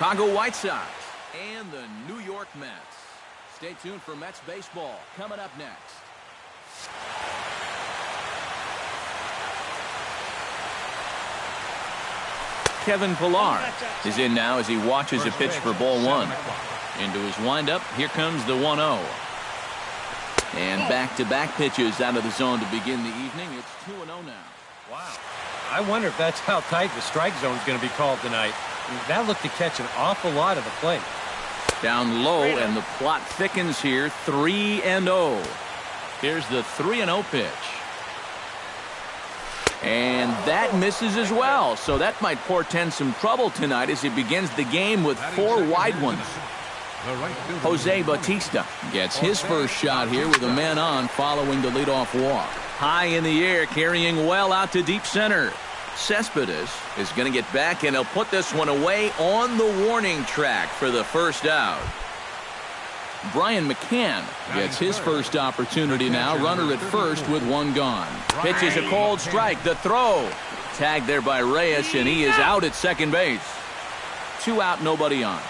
Chicago White Sox and the New York Mets. Stay tuned for Mets baseball coming up next. Kevin Pillar is in now as he watches a pitch for ball one. Into his windup, here comes the 1-0. And back-to-back pitches out of the zone to begin the evening. It's 2-0 now. Wow. I wonder if that's how tight the strike zone is going to be called tonight. That looked to catch an awful lot of the plate. Down low, and the plot thickens here. 3-0. Here's the 3-0 pitch. And that misses as well. So that might portend some trouble tonight as he begins the game with 4 wide ones. Jose Bautista gets his first shot here with a man on following the leadoff walk. High in the air, carrying well out to deep center. Cespedes is going to get back, and he'll put this one away on the warning track for the first out. Brian McCann gets his first opportunity now. Runner at first with 1 gone. Pitch is a cold strike. The throw. Tagged there by Reyes, and he is out at second base. 2 out, nobody on.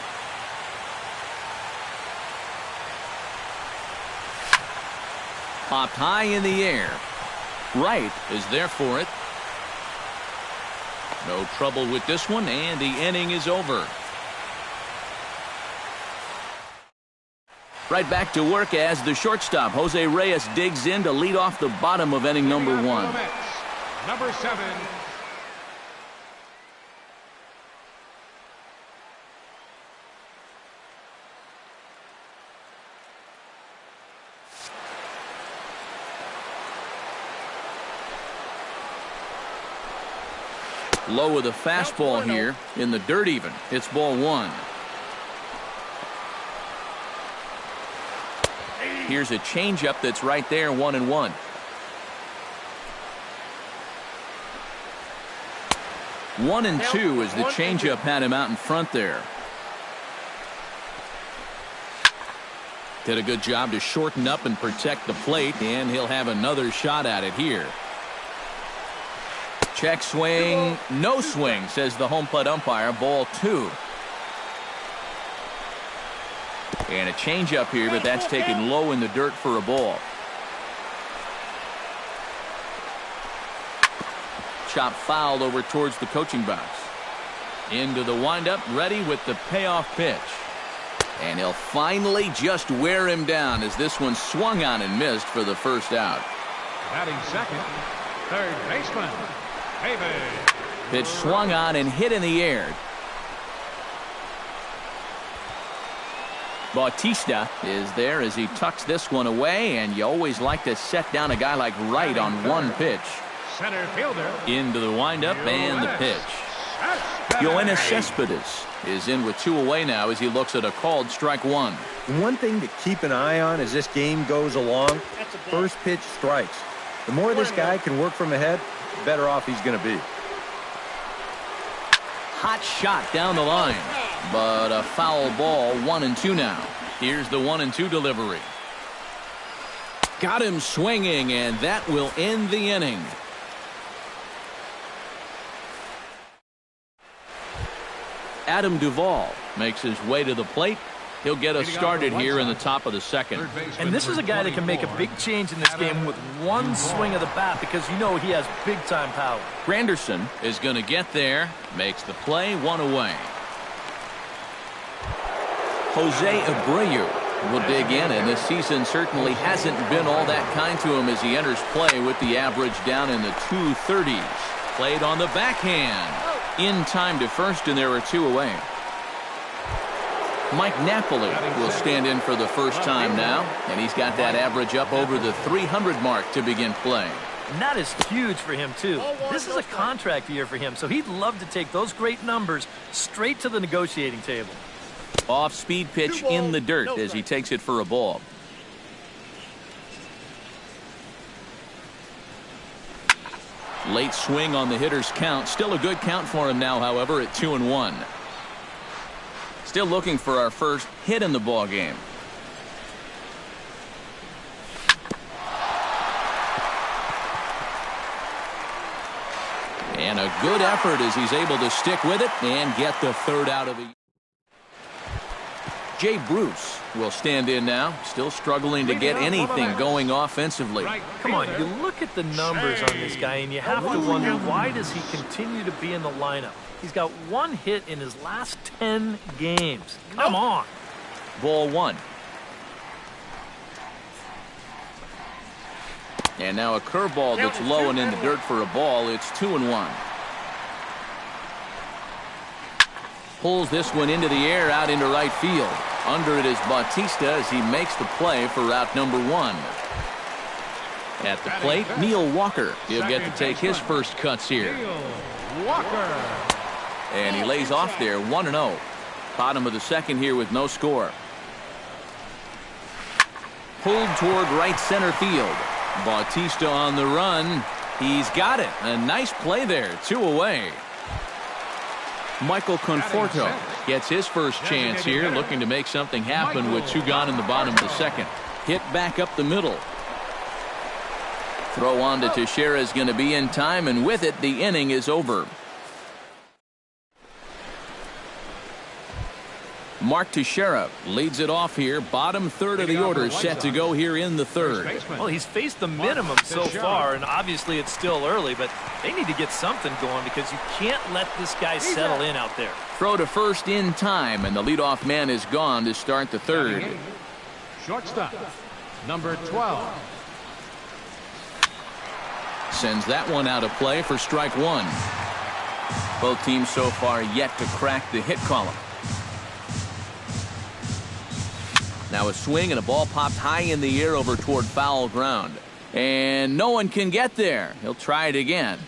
Popped high in the air. Right is there for it. No trouble with this one, and the inning is over. Right back to work as the shortstop, Jose Reyes, digs in to lead off the bottom of inning number 1. Number 7. Low with a fastball here in the dirt even. It's ball 1. Here's a changeup that's right there, 1-1. One and two as the changeup had him out in front there. Did a good job to shorten up and protect the plate, and he'll have another shot at it here. Check swing, no swing, says the home plate umpire. Ball 2. And a changeup here, but that's taken low in the dirt for a ball. Chop foul over towards the coaching box. Into the windup, ready with the payoff pitch. And he'll finally just wear him down as this one swung on and missed for the first out. Batting second, third baseman, David. Pitch swung on and hit in the air. Bautista is there as he tucks this one away, and you always like to set down a guy like Wright on one pitch. Center fielder. Into the windup and the pitch. Yoenis Cespedes is in with 2 away now as he looks at a called strike 1. One thing to keep an eye on as this game goes along, first pitch strikes. The more this guy can work from ahead, the better off he's going to be. Hot shot down the line, but a foul ball. 1-2 now. Here's the 1-2 delivery. Got him swinging, and that will end the inning. Adam Duvall makes his way to the plate. He'll get us started here in the top of the second. And this is a guy that can make a big change in this game with one swing of the bat, because you know he has big-time power. Granderson is going to get there, makes the play, 1 away. Jose Abreu will dig in, and this season certainly hasn't been all that kind to him as he enters play with the average down in the 230s. Played on the backhand. In time to first, and there are 2 away. Mike Napoli will stand in for the first time now, and he's got that average up over the 300 mark to begin play. And that is huge for him, too. This is a contract year for him, so he'd love to take those great numbers straight to the negotiating table. Off-speed pitch in the dirt as he takes it for a ball. Late swing on the hitter's count. Still a good count for him now, however, at 2-1. Still looking for our first hit in the ball game. And a good effort as he's able to stick with it and get the third out of the Jay Bruce will stand in now, still struggling to get anything going offensively. Come on, you look at the numbers on this guy, and you have to wonder, why does he continue to be in the lineup? He's got 1 hit in his last 10 games. Come on. Ball 1. And now a curveball that's low and in the dirt for a ball. It's 2-1. Pulls this one into the air out into right field. Under it is Bautista as he makes the play for route number 1. At the plate, Neil Walker. He'll get to take his first cuts here. And he lays off there, 1-0. Bottom of the second here with no score. Pulled toward right center field. Bautista on the run. He's got it. A nice play there. 2 away. Michael Conforto gets his first chance here, looking to make something happen with 2 gone in the bottom of the second. Hit back up the middle. Throw on to Teixeira is going to be in time, and with it, the inning is over. Mark Teixeira leads it off here. Bottom third of the order set to go here in the third. Well, he's faced the minimum so far, and obviously it's still early, but they need to get something going because you can't let this guy settle in out there. Throw to first in time, and the leadoff man is gone to start the third. Shortstop, number 12. Sends that one out of play for strike 1. Both teams so far yet to crack the hit column. Now a swing and a ball popped high in the air over toward foul ground. And no one can get there. He'll try it again.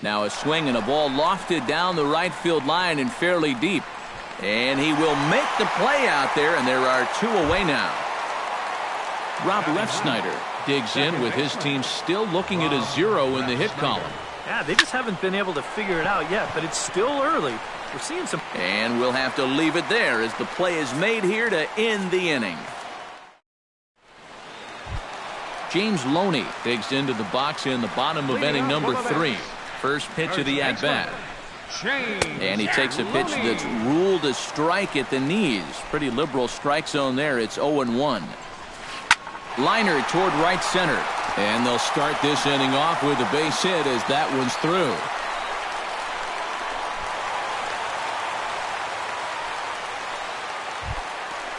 Now a swing and a ball lofted down the right field line and fairly deep. And he will make the play out there, and there are 2 away now. Rob Refsnyder digs in with his team still looking at a 0 in the hit column. Yeah, they just haven't been able to figure it out yet, but it's still early. We're seeing some. And we'll have to leave it there as the play is made here to end the inning. James Loney digs into the box in the bottom of inning number 3. First pitch of the at-bat. And he takes a pitch that's ruled a strike at the knees. Pretty liberal strike zone there. It's 0-1. Liner toward right center. And they'll start this inning off with a base hit as that one's through.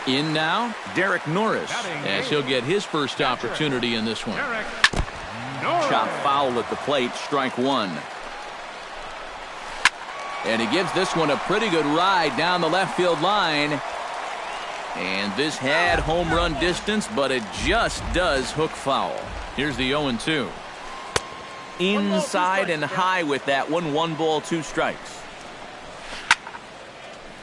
In now, Derek Norris, as he'll get his first opportunity in this one. Chop foul at the plate, strike 1. And he gives this one a pretty good ride down the left field line. And this had home run distance, but it just does hook foul. Here's the 0-2. Inside and high with that one. 1 ball, 2 strikes.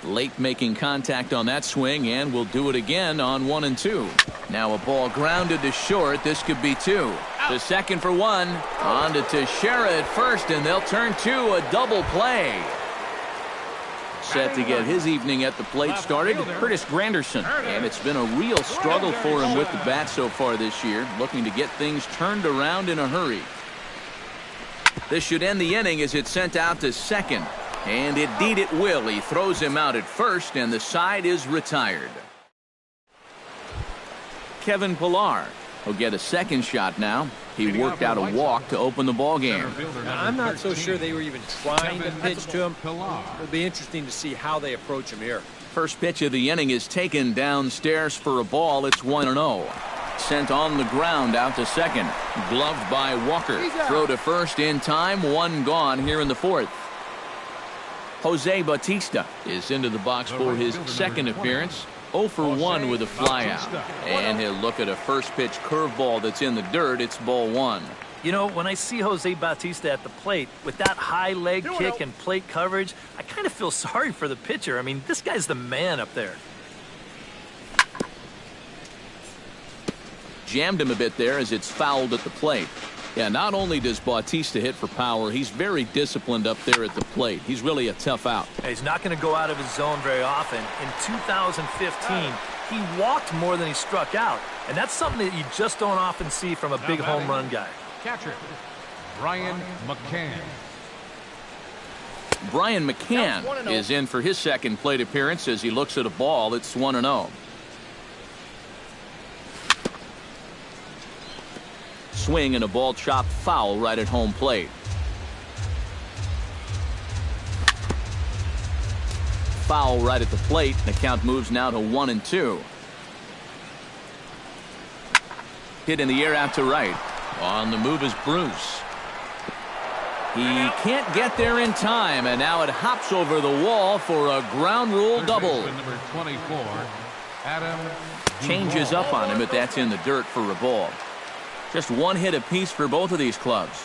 Late making contact on that swing, and we'll do it again on 1 and 2. Now a ball grounded to short. This could be 2. The second for 1. On to Teixeira at first, and they'll turn to a double play. Set to get his evening at the plate started, Curtis Granderson. And it's been a real struggle for him with the bat so far this year, looking to get things turned around in a hurry. This should end the inning as it's sent out to second. And indeed it will. He throws him out at first, and the side is retired. Kevin Pillar will get a second shot now. He worked out a walk to open the ball game. Now, I'm not so sure they were even trying to pitch to him. It'll be interesting to see how they approach him here. First pitch of the inning is taken downstairs for a ball. It's 1-0. Sent on the ground out to second. Gloved by Walker. Throw to first in time. 1 gone here in the 4th. Jose Bautista is into the box for his second appearance. 0 for 1 with a flyout. And he'll look at a first pitch curveball that's in the dirt. It's ball 1. You know, when I see Jose Bautista at the plate with that high leg kick and plate coverage, I kind of feel sorry for the pitcher. I mean, this guy's the man up there. Jammed him a bit there as it's fouled at the plate. Yeah, not only does Bautista hit for power, he's very disciplined up there at the plate. He's really a tough out. He's not going to go out of his zone very often. In 2015, he walked more than he struck out. And that's something that you just don't often see from a big home run guy. Catcher, Brian McCann. Brian McCann is in for his second plate appearance as he looks at a ball that's 1-0. Swing and a ball chopped foul right at home plate. Foul right at the plate. The count moves now to 1-2. Hit in the air out to right. On the move is Bruce. He can't get there in time, and now it hops over the wall for a ground rule double. Number 24, Adam. Changes up on him, but that's in the dirt for a ball. Just one hit apiece for both of these clubs.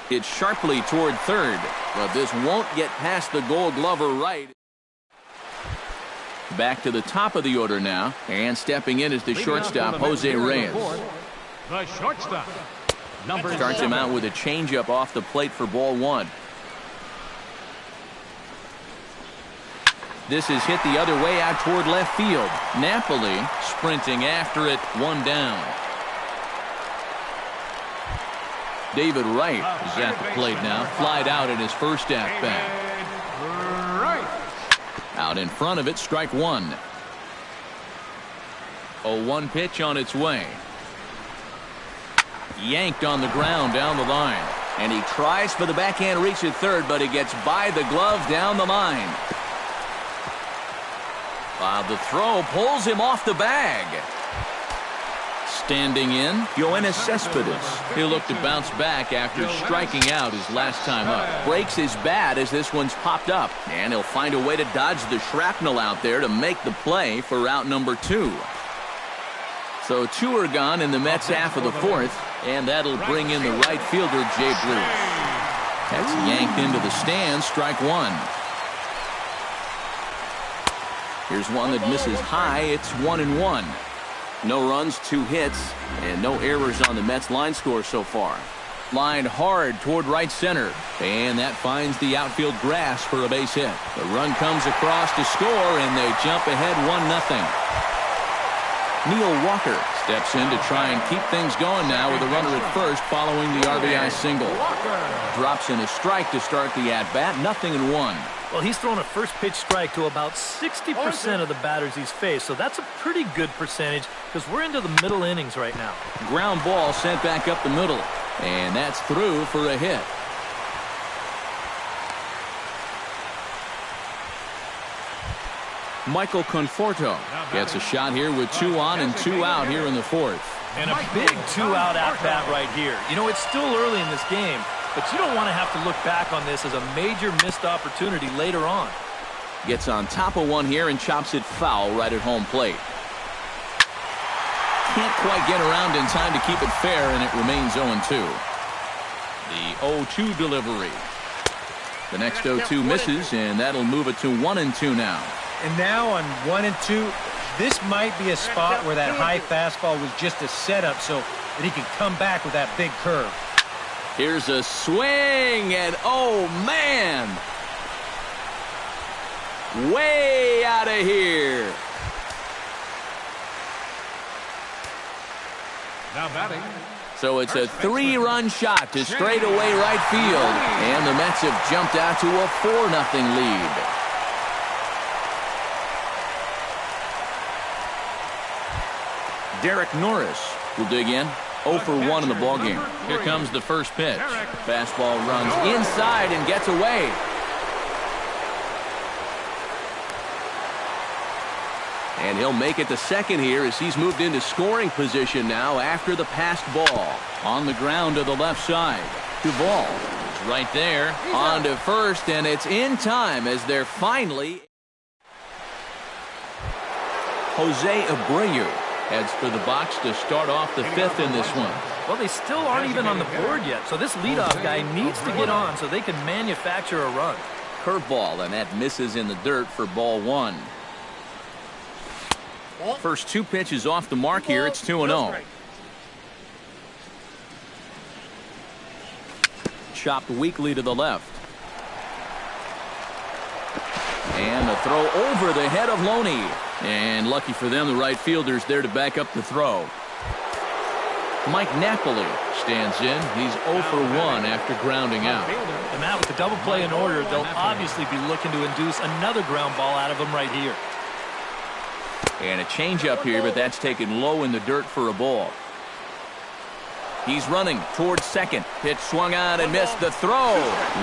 It's sharply toward third, but this won't get past the Gold Glover right. Back to the top of the order now, and stepping in is the shortstop, Jose Reyes. The shortstop. Starts him out with a changeup off the plate for ball one. This is hit the other way out toward left field. Napoli sprinting after it, one down. David Wright is at the plate now, flied out at his first at-bat. Out in front of it, strike one. 0-1 pitch on its way. Yanked on the ground down the line. And he tries for the backhand reach at third, but he gets by the glove down the line. The throw pulls him off the bag. Standing in, Yoenis Cespedes. He'll look to bounce back after striking out his last time up. Breaks his bat as this one's popped up. And he'll find a way to dodge the shrapnel out there to make the play for out number 2. So 2 are gone in the Mets half of the fourth, and that'll bring in the right fielder, Jay Bruce. That's yanked into the stands, strike one. Here's one that misses high. It's 1-1. No runs, 2 hits, and no errors on the Mets line score so far. Lined hard toward right center, and that finds the outfield grass for a base hit. The run comes across to score, and they jump ahead 1-0. Neil Walker steps in to try and keep things going now with a runner at first following the RBI single. Drops in a strike to start the at-bat, 0-1. Well, he's thrown a first pitch strike to about 60% of the batters he's faced, so that's a pretty good percentage because we're into the middle innings right now. Ground ball sent back up the middle, and that's through for a hit. Michael Conforto gets a shot here with 2 on and 2 out here in the fourth. And a big 2-out at-bat right here. You know, it's still early in this game, but you don't want to have to look back on this as a major missed opportunity later on. Gets on top of one here and chops it foul right at home plate. Can't quite get around in time to keep it fair, and it remains 0-2. The 0-2 delivery. The next 0-2 misses, and that'll move it to 1-2 now. And now on 1-2, this might be a spot where that high fastball was just a setup so that he can come back with that big curve. Here's a swing, and oh man! Way out of here. Now batting. So it's a 3-run shot to straightaway right field, and the Mets have jumped out to a 4-0 lead. Derek Norris will dig in. 0 for 1 in the ballgame. Here comes the first pitch. Fastball runs inside and gets away. And he'll make it to second here as he's moved into scoring position now after the passed ball. On the ground to the left side. Duvall is right there. On to first, and it's in time as they're finally... Jose Abreu heads for the box to start off the fifth in this one. Well, they still aren't even on the board yet, so this leadoff guy needs to get on so they can manufacture a run. Curveball, and that misses in the dirt for ball one. First 2 pitches off the mark here. It's 2-0. Chopped weakly to the left. And a throw over the head of Loney. And lucky for them, the right fielder's there to back up the throw. Mike Napoli stands in. He's 0 for 1 after grounding out. And Matt, with the double play in order, they'll obviously be looking to induce another ground ball out of him right here. And a changeup here, but that's taken low in the dirt for a ball. He's running towards second. Pitch swung on and missed the throw.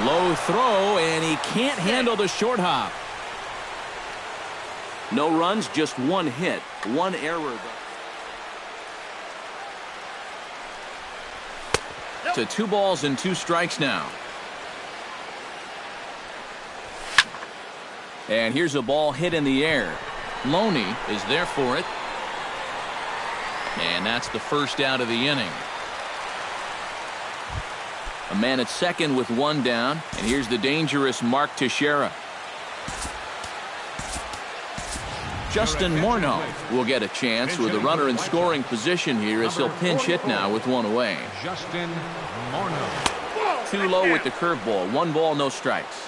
Low throw, and he can't handle the short hop. No runs, just one hit. One error. To 2 balls and 2 strikes now. And here's a ball hit in the air. Loney is there for it. And that's the first out of the inning. A man at second with 1 down. And here's the dangerous Mark Teixeira. Justin Morneau will get a chance with a runner in scoring position here as he'll pinch hit now with 1 away. Justin Morneau. Too low with the curveball. 1 ball, no strikes.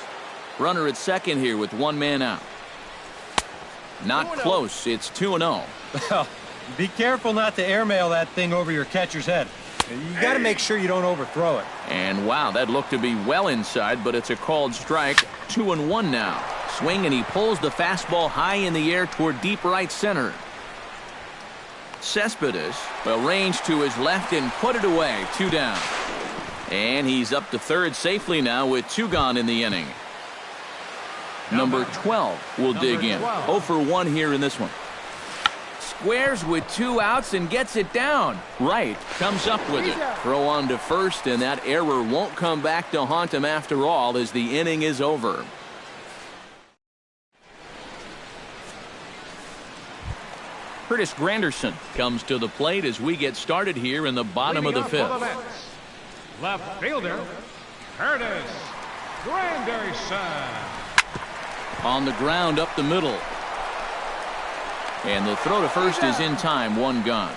Runner at second here with 1 man out. Not close. It's 2-0. Well, be careful not to airmail that thing over your catcher's head. You got to make sure you don't overthrow it. And wow, that looked to be well inside, but it's a called strike. 2-1 now. Swing, and he pulls the fastball high in the air toward deep right center. Cespedes will range to his left and put it away. 2 down. And he's up to third safely now with 2 gone in the inning. Number 12 will dig in. 0 for 1 here in this one. Squares with 2 outs and gets it down. Right comes up with it. Throw on to first, and that error won't come back to haunt him after all as the inning is over. Curtis Granderson comes to the plate as we get started here in the bottom of the 5th. Left fielder, Curtis Granderson. On the ground up the middle. And the throw to first is in time. 1 gone.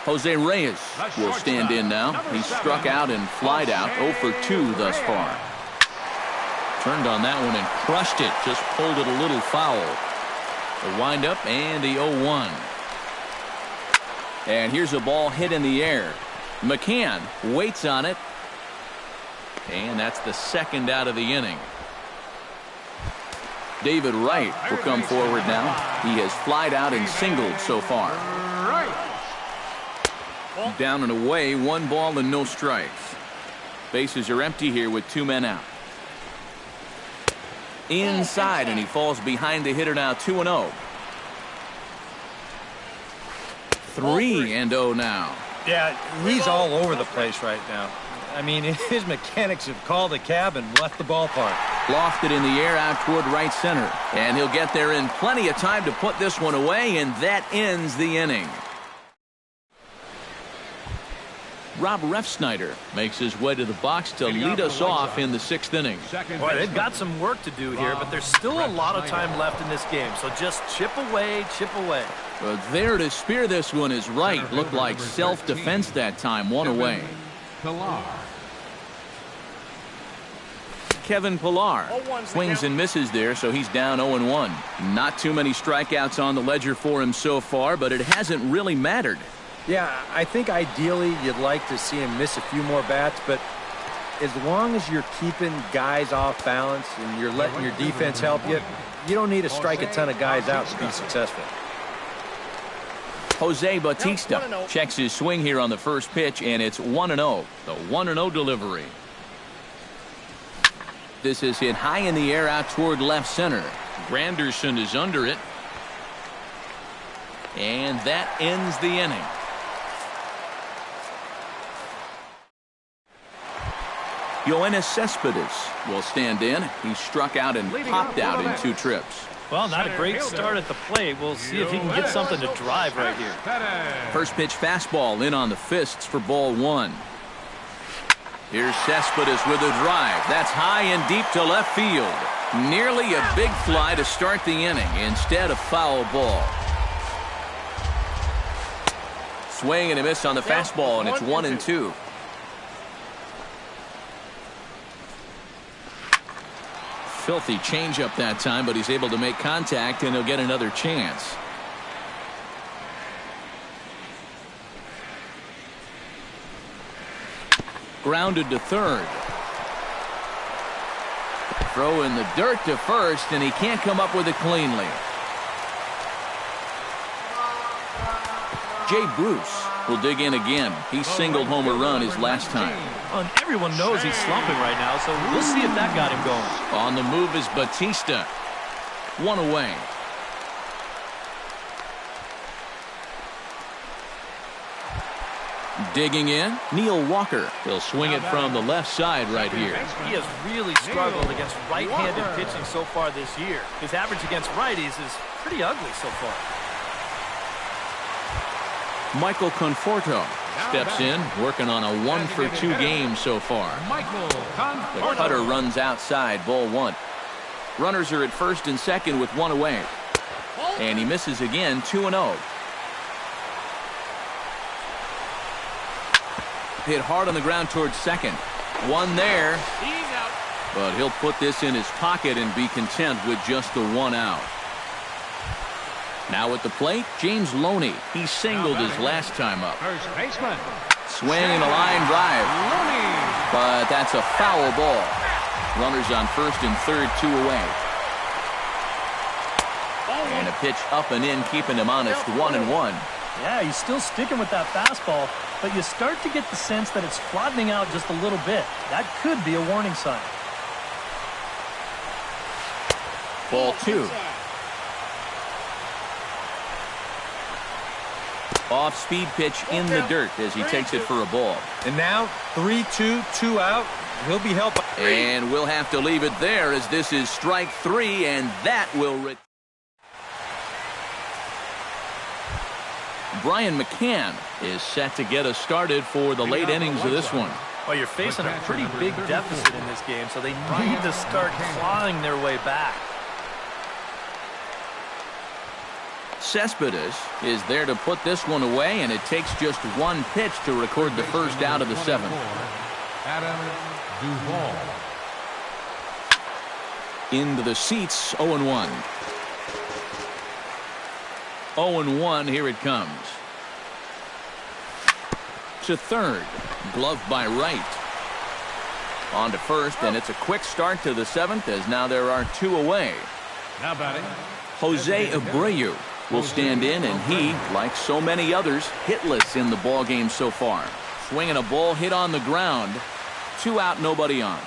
Jose Reyes will stand in now. He struck out and flied out. 0 for 2 thus far. Turned on that one and crushed it. Just pulled it a little foul. The windup and the 0-1. And here's a ball hit in the air. McCann waits on it. And that's the second out of the inning. David Wright will come forward now. He has flied out and singled so far. Down and away, 1 ball and no strikes. Bases are empty here with 2 men out. Inside, and he falls behind the hitter now. 2-0. 3-0 now. Yeah, he's all over the place right now. I mean, his mechanics have called a cab and left the ballpark. Lofted in the air out toward right center. And he'll get there in plenty of time to put this one away, and that ends the inning. Rob Refsnyder makes his way to the box to lead us off in the 6th inning. Boy, they've got some work to do here, but there's still a lot of time left in this game. So just chip away, chip away. But there to spear this one is Wright. Looked like self-defense that time. 1 away. Kevin Pillar swings and misses there, so he's down 0-1. Not too many strikeouts on the ledger for him so far, but it hasn't really mattered. Yeah, I think ideally you'd like to see him miss a few more bats, but as long as you're keeping guys off balance and you're letting your defense help you, you don't need to strike a ton of guys out to be successful. Jose Bautista checks his swing here on the first pitch, and it's 1-0. The 1-0 delivery. This is hit high in the air out toward left center. Granderson is under it. And that ends the inning. Yoenis Cespedes will stand in. He struck out and popped out in 2 trips. Well, not a great start at the plate. We'll see if he can get something to drive right here. First pitch fastball in on the fists for ball 1. Here's Cespedes with a drive. That's high and deep to left field. Nearly a big fly to start the inning. Instead, a foul ball. Swing and a miss on the fastball, and it's 1-2. Filthy changeup that time, but he's able to make contact, and he'll get another chance. Grounded to third. Throw in the dirt to first, and he can't come up with it cleanly. Jay Bruce will dig in again. He singled home a run his last time. Well, and everyone knows he's slumping right now, so we'll see if that got him going. On the move is Batista. One away. Digging in, Neil Walker. He'll swing it from the left side right here. He has really struggled against right-handed pitching so far this year. His average against righties is pretty ugly so far. Michael Conforto steps in, working on a 1-for-2 game so far. The cutter runs outside, ball one. Runners are at first and second with one away. And he misses again, 2-0. Hit hard on the ground towards second. One there. But he'll put this in his pocket and be content with just the one out. Now at the plate, James Loney. He singled his last time up. First baseman. Swing and a line drive. But that's a foul ball. Runners on first and third, 2 away. And a pitch up and in, keeping him honest, 1-1. Yeah, he's still sticking with that fastball, but you start to get the sense that it's flattening out just a little bit. That could be a warning sign. Ball 2. Off-speed pitch in the dirt as he takes it for a ball. And now 3-2, 2 out. He'll be helped. And we'll have to leave it there as this is strike 3, and that will... Brian McCann is set to get us started for the late innings of this one. Well, you're facing a pretty big deficit in this game, so they need to start clawing their way back. Cespedes is there to put this one away, and it takes just one pitch to record the first out of the 7th. Adam Duvall. Into the seats, 0-1. 0-1, here it comes. To third, gloved by right. On to first, and it's a quick start to the 7th as now there are 2 away. Now batting. Jose Abreu will stand in, and he, like so many others, hitless in the ball game so far. Swinging a ball hit on the ground. 2 out, nobody on.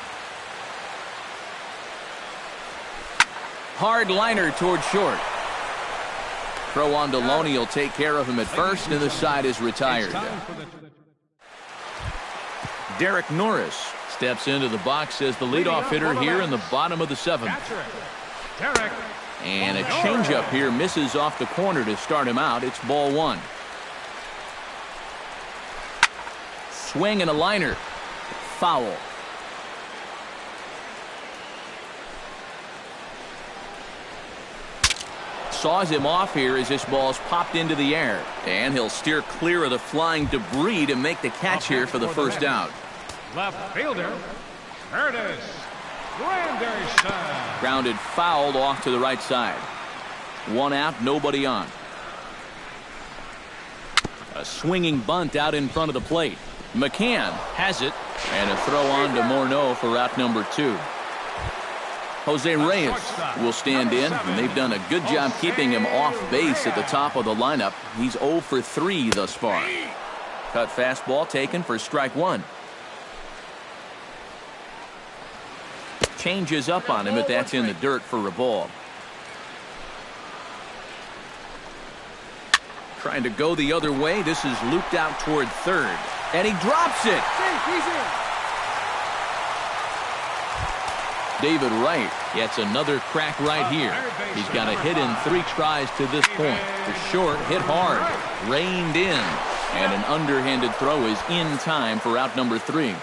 Hard liner toward short. Throw on to Loney will take care of him at first, and the side is retired. Derek Norris steps into the box as the leadoff hitter here in the bottom of the 7th. Derek. And a changeup here misses off the corner to start him out. It's ball 1. Swing and a liner. Foul. Saws him off here as this ball's popped into the air. And he'll steer clear of the flying debris to make the catch here for the first out. Left fielder. Curtis Granderson. Grounded fouled off to the right side. 1 out, nobody on. A swinging bunt out in front of the plate. McCann has it, and a throw on to Morneau for out number 2. Jose Reyes will stand in, and they've done a good job keeping him off base at the top of the lineup. He's 0 for 3 thus far. Cut fastball taken for strike 1. Changes up on him, but that's in the dirt for a ball. Trying to go the other way. This is looped out toward third. And he drops it. David Wright gets another crack right here. He's got a hit in 3 tries to this point. The short hit hard, reined in, and an underhanded throw is in time for out number 3.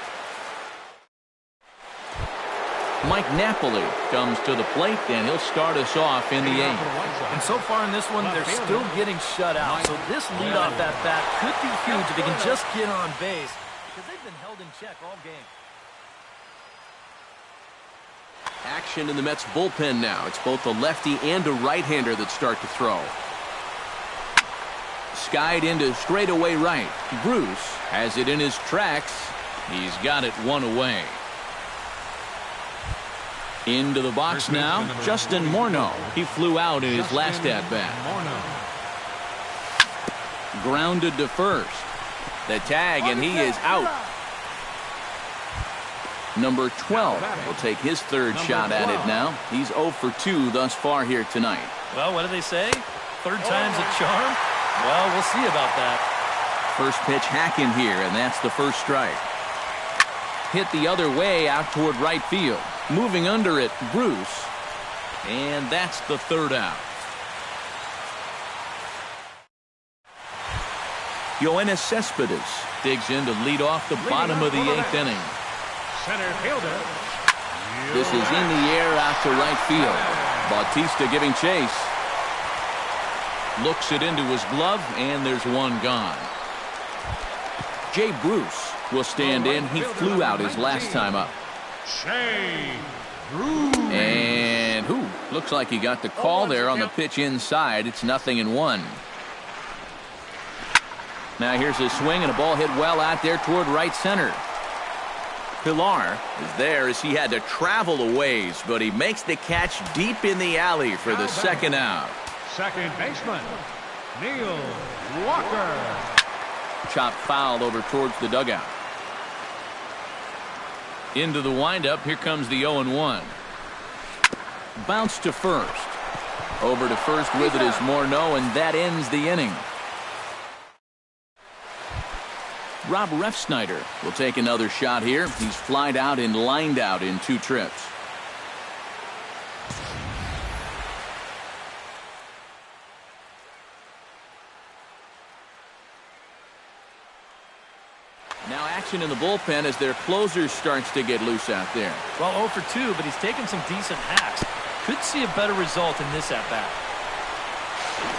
Mike Napoli comes to the plate, and he'll start us off in the 8th. And so far in this one, they're still getting shut out. So this leadoff at-bat could be huge if he can just get on base, because they've been held in check all game. Action in the Mets bullpen now. It's both a lefty and a right-hander that start to throw. Skied into straightaway right. Bruce has it in his tracks. He's got it one away. Into the box now, Justin Morneau. He flew out in his last at-bat. Grounded to first. The tag, and he is out. Number 12 will take his third shot at it now. He's 0 for 2 thus far here tonight. Well, what do they say? Third time's a charm? Well, we'll see about that. First pitch hacking here, and that's the first strike. Hit the other way out toward right field. Moving under it, Bruce. And that's the third out. Yoenis Cespedes digs in to lead off the bottom of the 8th inning. Center fielder. This is in the air out to right field. Bautista giving chase. Looks it into his glove, and there's one gone. Jay Bruce will stand in. He flew out his last time up. And looks like he got the call there on the pitch inside. It's 0-1. Now here's a swing, and a ball hit well out there toward right center. Pilar is there as he had to travel a ways, but he makes the catch deep in the alley for the second out. Second baseman, Neil Walker. Chopped foul over towards the dugout. Into the windup, here comes the 0-1. Bounce to first. Over to first with it is Morneau, and that ends the inning. Rob Refsnyder will take another shot here. He's flied out and lined out in 2 trips. Now action in the bullpen as their closer starts to get loose out there. Well, 0 for 2, but he's taken some decent hacks. Could see a better result in this at-bat.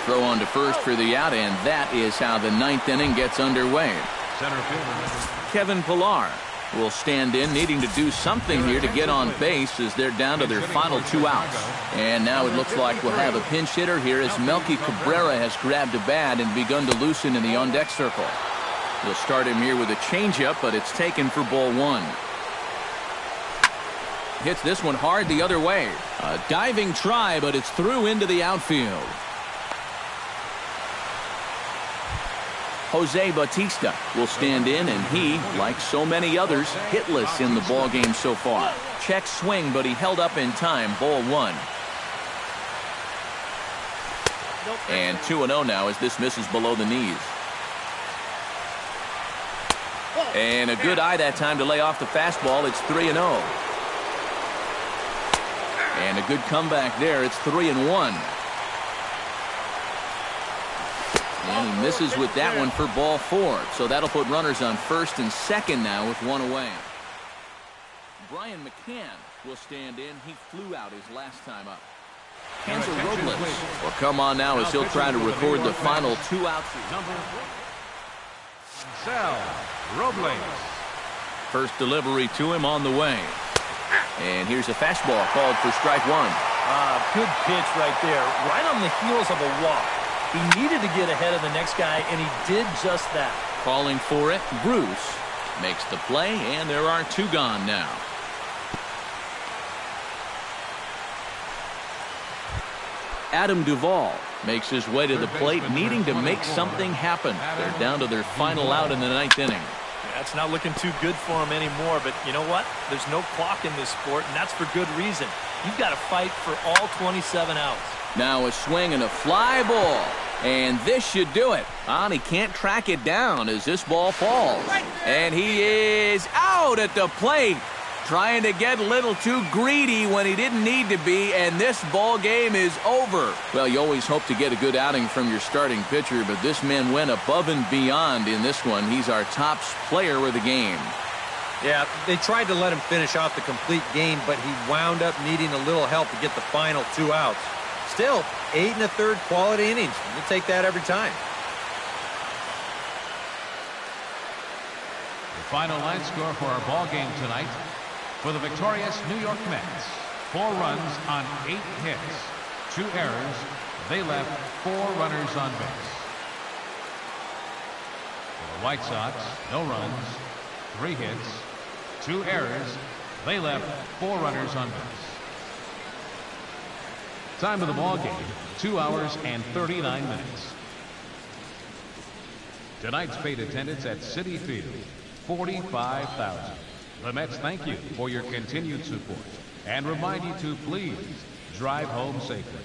Throw on to first for the out, and that is how the 9th inning gets underway. Center fielder. Kevin Pilar will stand in, needing to do something here to get on base as they're down to their final 2 outs. And now it looks like we'll have a pinch hitter here as Melky Cabrera has grabbed a bat and begun to loosen in the on-deck circle. They'll start him here with a changeup, but it's taken for ball 1. Hits this one hard the other way. A diving try, but it's through into the outfield. Jose Bautista will stand in, and he, like so many others, hitless in the ball game so far. Check swing, but he held up in time. Ball 1. And 2-0 now as this misses below the knees. And a good eye that time to lay off the fastball. It's 3-0. And a good comeback there. It's 3-1. And he misses with that one for ball 4. So that'll put runners on first and second now with 1 away. Brian McCann will stand in. He flew out his last time up. Hansel Robles will come on now as he'll try to record the final 2 outs. Robles. First delivery to him on the way. And here's a fastball called for strike 1. Good pitch right there, right on the heels of a walk. He needed to get ahead of the next guy, and he did just that. Calling for it, Bruce makes the play, and there are 2 gone now. Adam Duvall makes his way to the plate, needing to make something happen. They're down to their final out in the 9th inning. Yeah, it's not looking too good for him anymore, but you know what? There's no clock in this sport, and that's for good reason. You've got to fight for all 27 outs. Now a swing and a fly ball. And this should do it. He can't track it down as this ball falls. And he is out at the plate. Trying to get a little too greedy when he didn't need to be, and this ball game is over. Well, you always hope to get a good outing from your starting pitcher, but this man went above and beyond in this one. He's our top player of the game. Yeah, they tried to let him finish off the complete game, but he wound up needing a little help to get the final 2 outs. Still, 8 1/3 quality innings. You'll take that every time. The final line score for our ball game tonight. For the victorious New York Mets, 4 runs on 8 hits, 2 errors. They left 4 runners on base. For the White Sox, no runs, 3 hits, 2 errors. They left 4 runners on base. Time of the ball game, 2 hours and 39 minutes. Tonight's paid attendance at Citi Field, 45,000. The Mets thank you for your continued support and remind you to please drive home safely.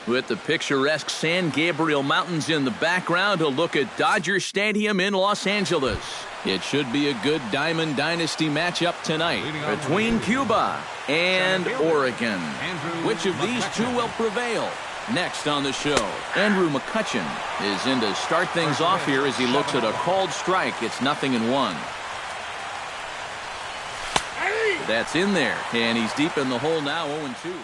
With the picturesque San Gabriel Mountains in the background, a look at Dodger Stadium in Los Angeles. It should be a good Diamond Dynasty matchup tonight between Cuba and Oregon. Which of these two will prevail? Next on the show, Andrew McCutchen is in to start things off here as he looks at a called strike. It's 0-1. That's in there, and he's deep in the hole now, 0-2.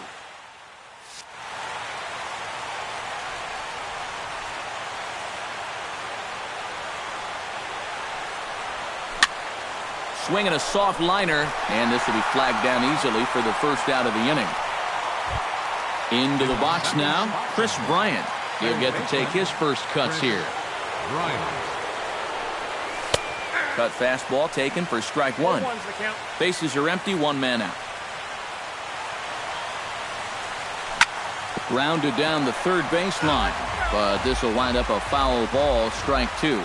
swinging a soft liner, and this will be flagged down easily for the first out of the inning. Into the box now, Chris Bryant. He'll get to take his first cuts here. Cut fastball taken for strike one. Bases are empty, one man out. Grounded down the third baseline, but this will wind up a foul ball, strike two.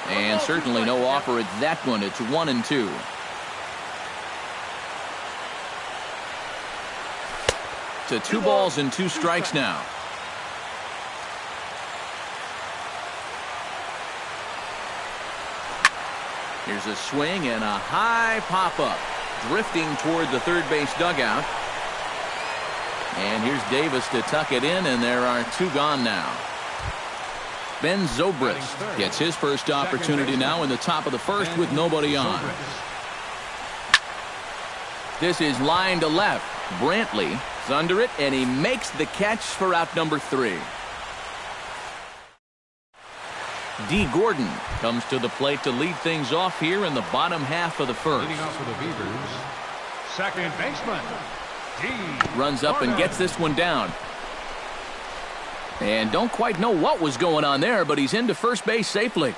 And certainly no offer at that one. It's 1-2. To 2 balls and 2 strikes now. Here's a swing and a high pop-up. Drifting toward the third base dugout. And here's Davis to tuck it in, and there are 2 gone now. Ben Zobrist gets his first opportunity now in the top of the first with nobody on. This is line to left. Brantley is under it, and he makes the catch for out number 3. D. Gordon comes to the plate to lead things off here in the bottom half of the first. Leading off for the Beavers, second baseman, D. Runs up and gets this one down. And don't quite know what was going on there, but he's into first base safely.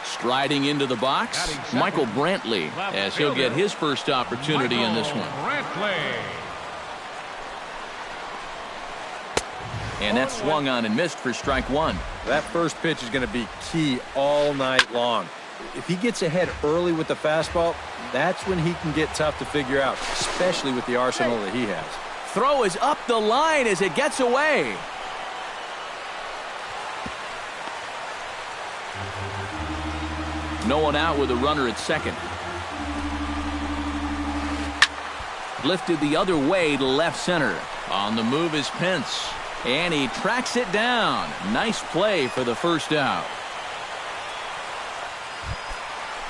Striding into the box, Michael Brantley, as he'll get his first opportunity in this one. And that's swung on and missed for strike one. That first pitch is going to be key all night long. If he gets ahead early with the fastball, that's when he can get tough to figure out, especially with the arsenal that he has. Throw is up the line as it gets away. No one out with a runner at second. Lifted the other way to left center. On the move is Pence. And he tracks it down. Nice play for the first out.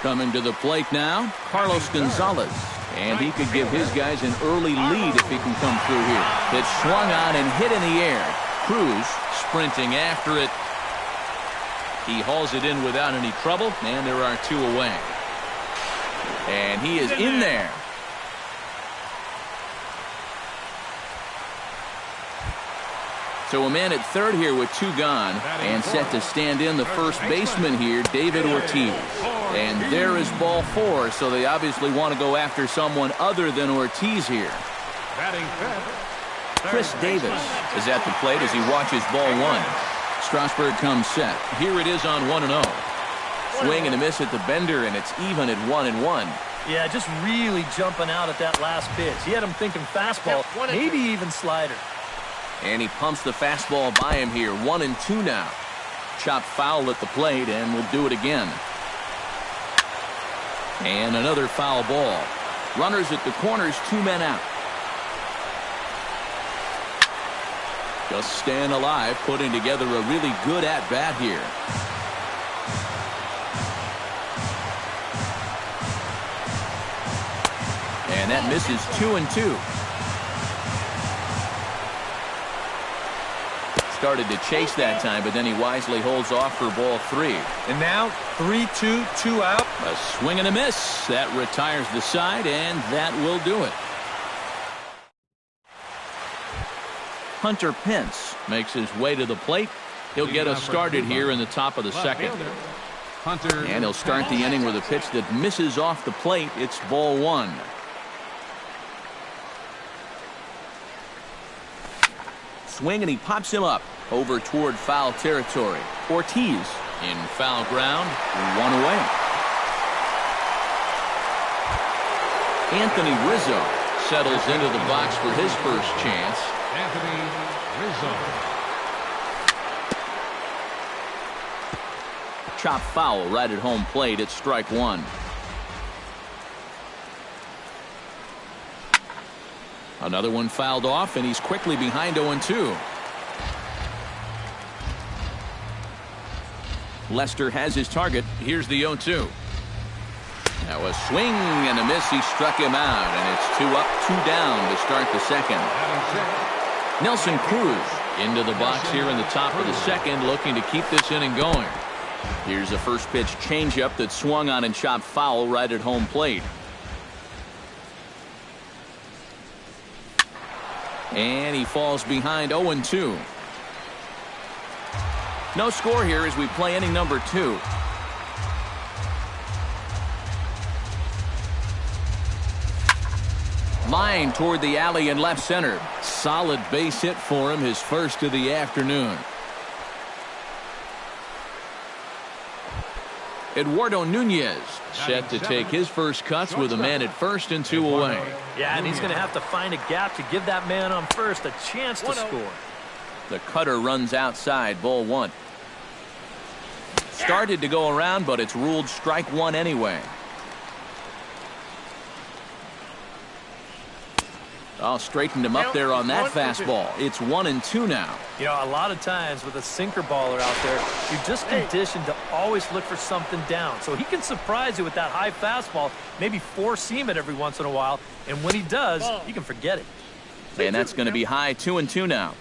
Coming to the plate now, Carlos Gonzalez. And he could give his guys an early lead if he can come through here. It's swung on and hit in the air. Cruz sprinting after it. He hauls it in without any trouble, and there are 2 away. And he is in there. So a man at third here with 2 gone, and set to stand in the first baseman here, David Ortiz. And there is ball 4, so they obviously want to go after someone other than Ortiz here. Chris Davis is at the plate as he watches ball 1. Strasburg comes set. Here it is on 1-0. Swing and a miss at the bender, and it's even at 1-1. Yeah, just really jumping out at that last pitch. He had him thinking fastball, maybe even slider. And he pumps the fastball by him here. 1-2 now. Chopped foul at the plate, and we'll do it again. And another foul ball. Runners at the corners, 2 men out. Just staying alive, putting together a really good at-bat here. And that misses 2-2. Started to chase that time, but then he wisely holds off for ball 3. And now 3-2, 2 out. A swing and a miss. That retires the side, and that will do it. Hunter Pence makes his way to the plate. He'll get us started here in the top of the second. And he'll start the inning with a pitch that misses off the plate. It's ball 1. Swing, and he pops him up over toward foul territory. Ortiz in foul ground, 1 away. Anthony Rizzo settles into the box for his first chance. Anthony Rizzo. Chop foul right at home plate. It's strike 1. Another one fouled off, and he's quickly behind 0-2. Lester has his target. Here's the 0-2. Now a swing and a miss. He struck him out, and it's 2 up, 2 down to start the second. Nelson Cruz into the box here in the top of the second, looking to keep this inning going. Here's a first pitch changeup that swung on and chopped foul right at home plate. And he falls behind 0-2. No score here as we play inning number 2. Line toward the alley in left center. Solid base hit for him, his first of the afternoon. Eduardo Nunez set to take his first cuts with a man at first and 2 away. Yeah, and he's going to have to find a gap to give that man on first a chance to score. The cutter runs outside, ball 1. Started to go around, but it's ruled strike 1 anyway. Oh, straightened him up there on that fastball. It's 1-2 now. You know, a lot of times with a sinker baller out there, you're just conditioned to always look for something down. So he can surprise you with that high fastball, maybe four-seam it every once in a while, and when he does, you can forget it. And that's going to be high 2-2 now.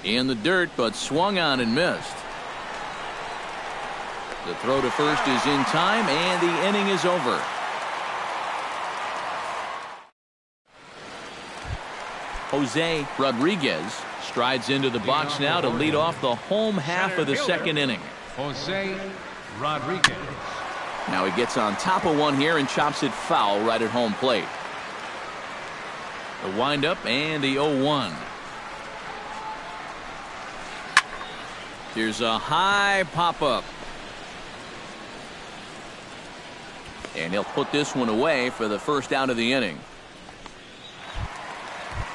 In the dirt, but swung on and missed. The throw to first is in time, and the inning is over. Jose Rodriguez strides into the box now to lead off the home half of the second inning. Jose Rodriguez. Now he gets on top of one here and chops it foul right at home plate. The windup and the 0-1. Here's a high pop-up. And he'll put this one away for the first out of the inning.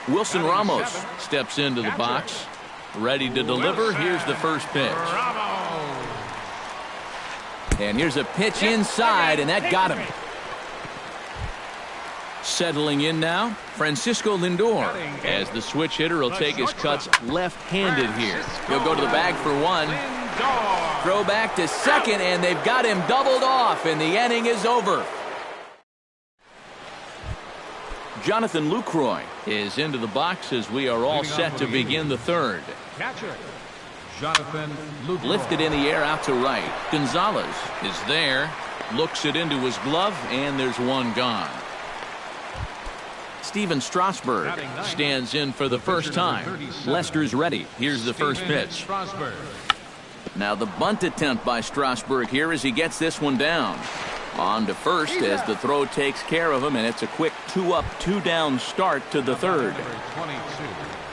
Wilson Ramos steps into the box, ready to deliver. Here's the first pitch. And here's a pitch inside, and that got him. Settling in now, Francisco Lindor, as the switch hitter will take his cuts left-handed here. He'll go to the bag for one. Throw back to second, and they've got him doubled off, and the inning is over. Jonathan Lucroy is into the box as we are all set to begin the third. Catcher Jonathan Lucroy. Lifted in the air out to right. Gonzalez is there. Looks it into his glove, and there's one gone. Steven Strasburg stands in for the first time. Lester's ready. Here's the first pitch. Now the bunt attempt by Strasburg here as he gets this one down. On to first as the throw takes care of him, and it's a quick 2-up, 2-down start to the third.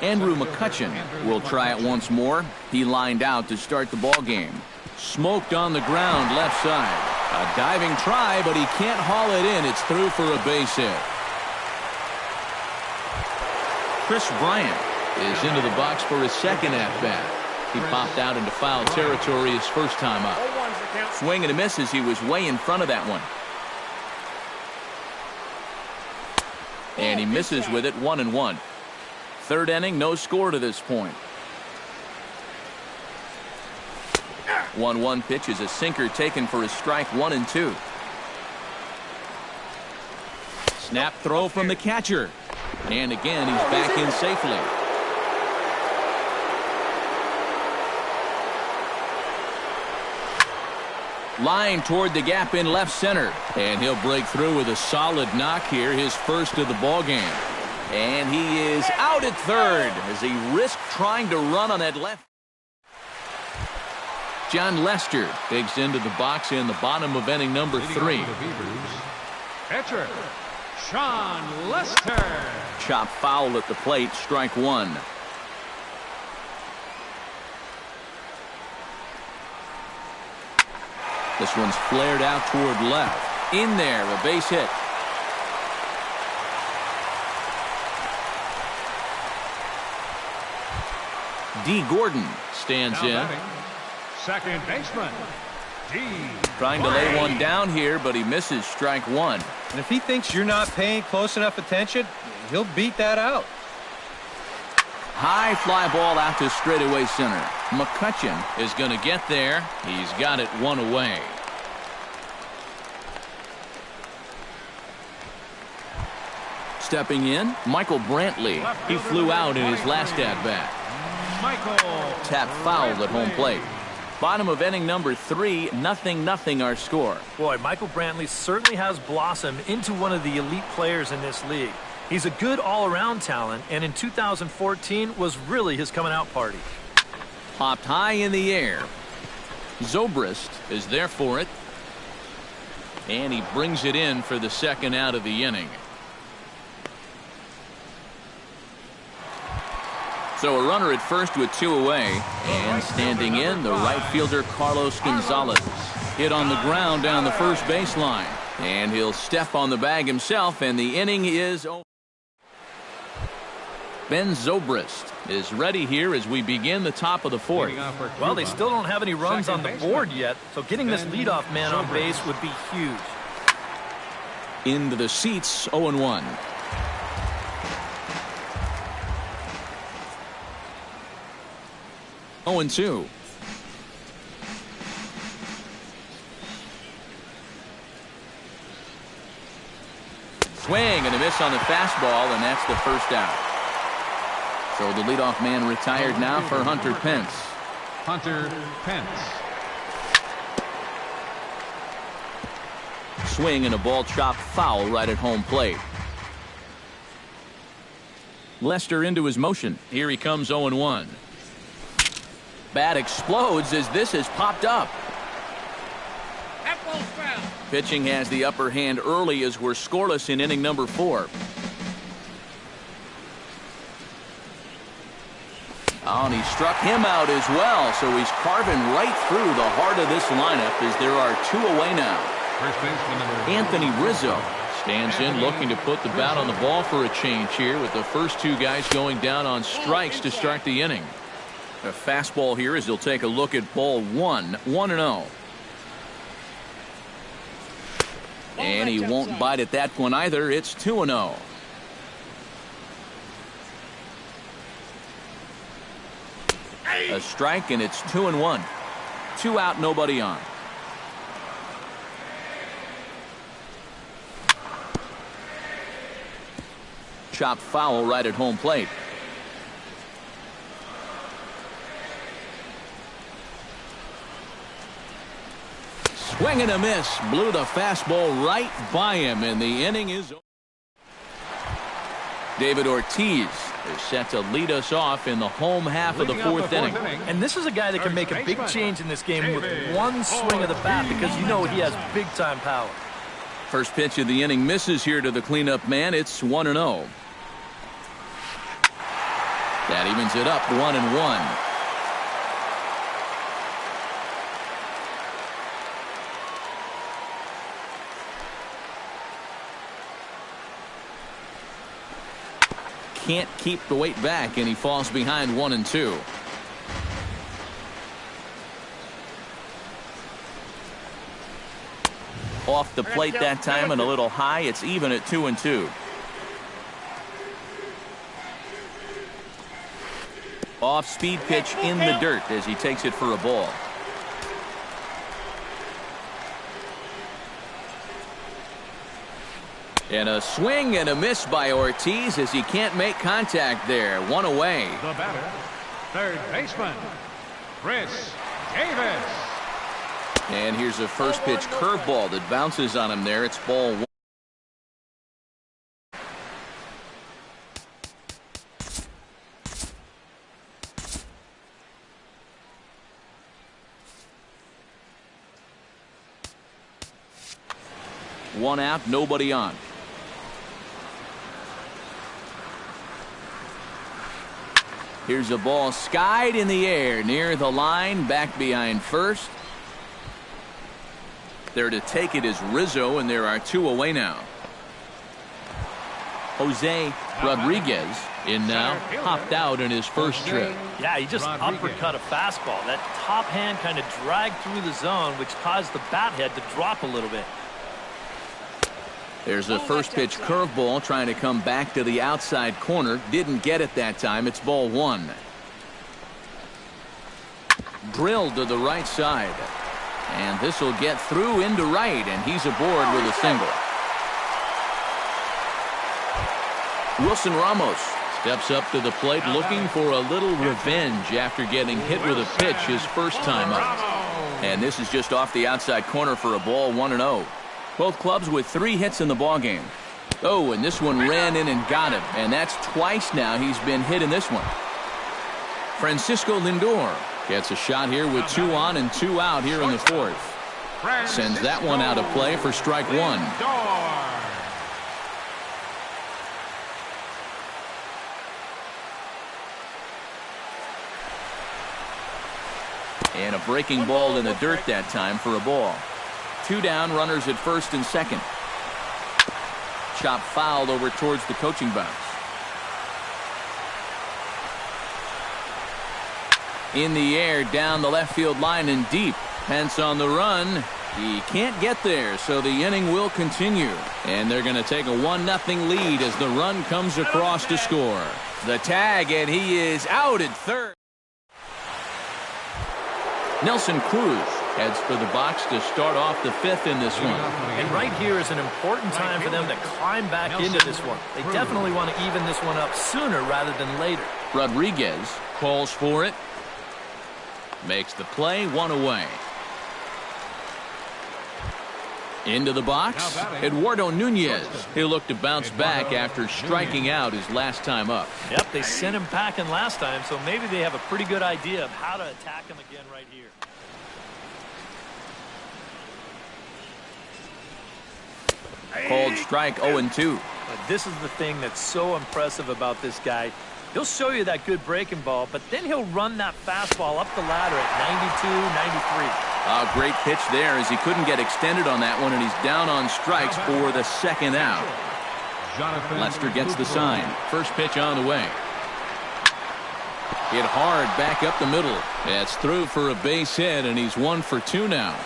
Andrew McCutchen will try it once more. He lined out to start the ball game. Smoked on the ground left side. A diving try, but he can't haul it in. It's through for a base hit. Chris Bryant is into the box for his second at-bat. He popped out into foul territory his first time up. Swing and a miss as he was way in front of that one. And he misses with it, 1-1. Third inning, no score to this point. 1-1 pitch is a sinker taken for his strike, 1-2. Snap throw from the catcher. And again, he's back in safely. Line toward the gap in left center. And he'll break through with a solid knock here, his first of the ball game. And he is out at third as he risked trying to run on that left. John Lester digs into the box in the bottom of inning number 3. Catcher Sean Lester. Chop foul at the plate, strike 1. This one's flared out toward left. In there, a base hit. D. Gordon stands in. Second baseman D. Trying to lay one down here, but he misses, strike 1. And if he thinks you're not paying close enough attention, he'll beat that out. High fly ball out to straightaway center. McCutchen is going to get there. He's got it one away. Stepping in, Michael Brantley. He flew out in his last at-bat. Michael. Tap fouled at home plate. Bottom of inning number 3, 0-0 our score. Boy, Michael Brantley certainly has blossomed into one of the elite players in this league. He's a good all-around talent, and in 2014 was really his coming-out party. Popped high in the air. Zobrist is there for it. And he brings it in for the second out of the inning. So a runner at first with 2 away. And standing in, the right fielder Carlos Gonzalez. Hit on the ground down the first baseline. And he'll step on the bag himself, and the inning is over. Ben Zobrist is ready here as we begin the top of the 4th. Well, they still don't have any runs on the board yet, so getting this leadoff man on base would be huge. Into the seats, 0-1. Oh, and 2. Swing and a miss on the fastball, and that's the first out. So the leadoff man retired now for Hunter Pence. Hunter Pence. Swing and a ball chopped foul right at home plate. Lester into his motion. Here he comes 0-1. Bat explodes as this has popped up. Pitching has the upper hand early as we're scoreless in inning number 4. Oh, and he struck him out as well, so he's carving right through the heart of this lineup as there are 2 away now. Anthony Rizzo stands in looking to put the bat on the ball for a change here with the first 2 guys going down on strikes to start the inning. A fastball here as he'll take a look at ball 1, 1-0. And he won't bite at that one either. It's 2-0. A strike, and it's 2-1. 2 out, nobody on. Chopped foul right at home plate. Swing and a miss. Blew the fastball right by him, and the inning is over. David Ortiz is set to lead us off in the home half of the 4th inning. And this is a guy that can make a big change in this game with one swing of the bat because you know he has big-time power. First pitch of the inning misses here to the cleanup man. It's 1-0. That evens it up 1-1. Can't keep the weight back, and he falls behind 1-2. Off the plate that time and a little high. It's even at 2-2. Off speed pitch in the dirt as he takes it for a ball. And a swing and a miss by Ortiz as he can't make contact there. 1 away. The batter, third baseman, Chris Davis. And here's a first pitch curveball that bounces on him there. It's ball 1. One out, nobody on. Here's a ball skied in the air near the line, back behind first. There to take it is Rizzo, and there are 2 away now. Jose Rodriguez in now, hopped out in his first trip. Yeah, he just uppercut a fastball. That top hand kind of dragged through the zone, which caused the bat head to drop a little bit. There's a first pitch curveball trying to come back to the outside corner. Didn't get it that time. It's ball 1. Drilled to the right side. And this will get through into right, and he's aboard with a single. Wilson Ramos Steps up to the plate looking for a little revenge after getting hit with a pitch his first time up. And this is just off the outside corner for a ball, 1-0. Both clubs with 3 hits in the ballgame. Oh, and this one ran in and got him. And that's twice now he's been hit in this one. Francisco Lindor gets a shot here with 2 on and 2 out here in the 4th. Sends that one out of play for strike 1. And a breaking ball in the dirt that time for a ball. 2 down, runners at first and second. Chop fouled over towards the coaching box. In the air, down the left field line and deep. Pence on the run. He can't get there, so the inning will continue. And they're going to take a 1-0 lead as the run comes across to score. The tag, and he is out at third. Nelson Cruz heads for the box to start off the 5th in this one. And right here is an important time for them to climb back into this one. They definitely want to even this one up sooner rather than later. Rodriguez calls for it. Makes the play, 1 away. Into the box, Eduardo Nunez. He'll look to bounce back after striking out his last time up. Yep, they sent him packing last time, so maybe they have a pretty good idea of how to attack him again right here. Called strike 0-2. But this is the thing that's so impressive about this guy. He'll show you that good breaking ball, but then he'll run that fastball up the ladder at 92, 93. Great pitch there as he couldn't get extended on that one, and he's down on strikes for the 2nd out. Lester gets the sign. First pitch on the way. Hit hard back up the middle. That's through for a base hit, and he's 1 for 2 now.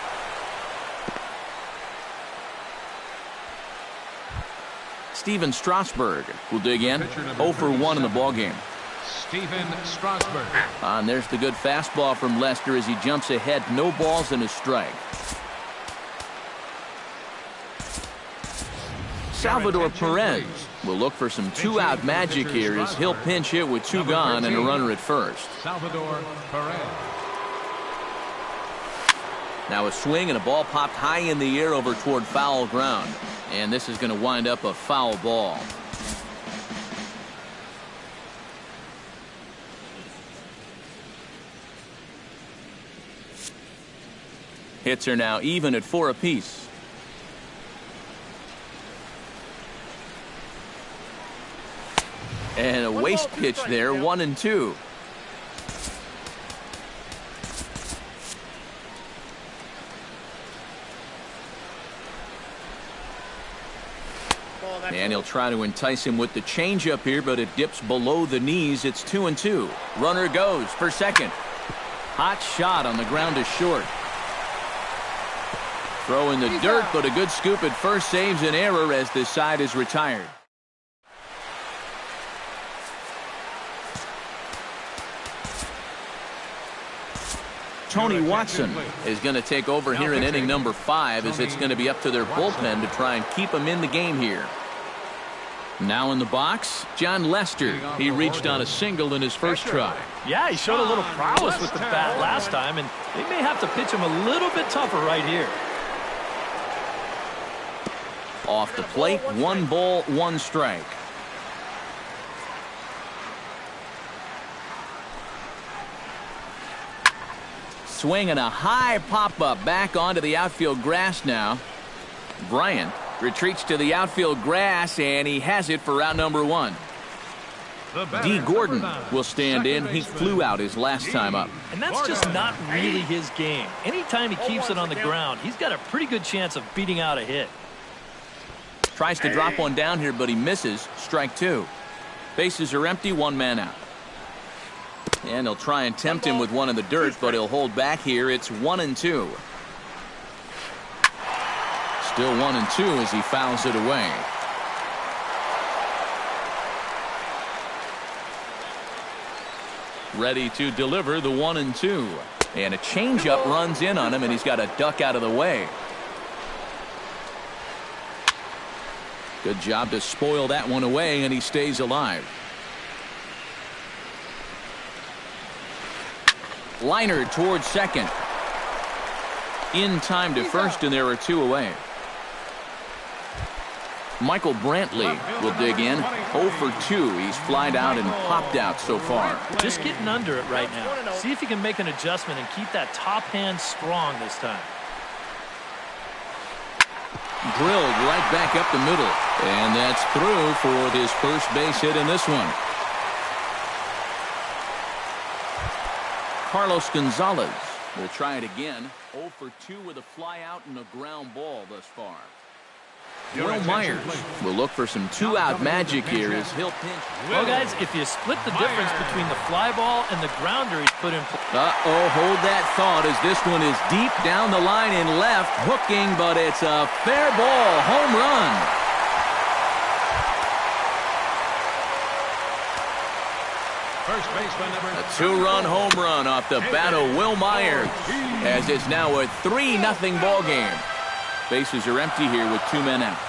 Steven Strasburg will dig in. 0 for 1 in the ballgame. Steven Strasburg. And there's the good fastball from Lester as he jumps ahead. No balls and a strike. Salvador Perez will look for some 2-out magic here as he'll pinch hit with 2 gone and a runner at first. Salvador Perez. Now a swing and a ball popped high in the air over toward foul ground. And this is going to wind up a foul ball. Hits are now even at 4 apiece. And a waste pitch there, 1-2. And he'll try to entice him with the changeup here, but it dips below the knees. It's 2-2. Runner goes for second. Hot shot on the ground is short. Throw in the dirt, but a good scoop at first saves an error as this side is retired. Tony Watson is going to take over here in inning number 5 as it's going to be up to their bullpen to try and keep him in the game here. Now in the box, John Lester. He reached on a single in his first try. Yeah, he showed a little prowess with the bat last time, and they may have to pitch him a little bit tougher right here. Off the plate, 1 ball, 1 strike. Swinging a high pop-up back onto the outfield grass now. Bryant retreats to the outfield grass, and he has it for out number 1. D. Gordon will stand in. He flew out his last time up. And that's just not really his game. Anytime he keeps it on the ground, he's got a pretty good chance of beating out a hit. Tries to drop one down here, but he misses. Strike 2. Bases are empty, 1 man out. And he'll try and tempt him with one in the dirt, but he'll hold back here. It's 1-2. Still 1-2 as he fouls it away. Ready to deliver the 1-2. And a changeup runs in on him, and he's got a duck out of the way. Good job to spoil that one away, and he stays alive. Liner towards second. In time to first, and there are 2 away. Michael Brantley will dig in. 0 for 2. He's flied out and popped out so far. Just getting under it right now. See if he can make an adjustment and keep that top hand strong this time. Drilled right back up the middle. And that's through for his first base hit in this one. Carlos Gonzalez will try it again. 0 for 2 with a fly out and a ground ball thus far. Will Myers will look for some 2-out magic here as he'll pinch. Well, guys, if you split the difference between the fly ball and the grounder he's put in play. Uh-oh, hold that thought as this one is deep down the line in left, hooking, but it's a fair ball, home run. First baseman number A 2-run home run off the bat of Will Myers, as it's now a 3-0 ball game. Bases are empty here with 2 men out.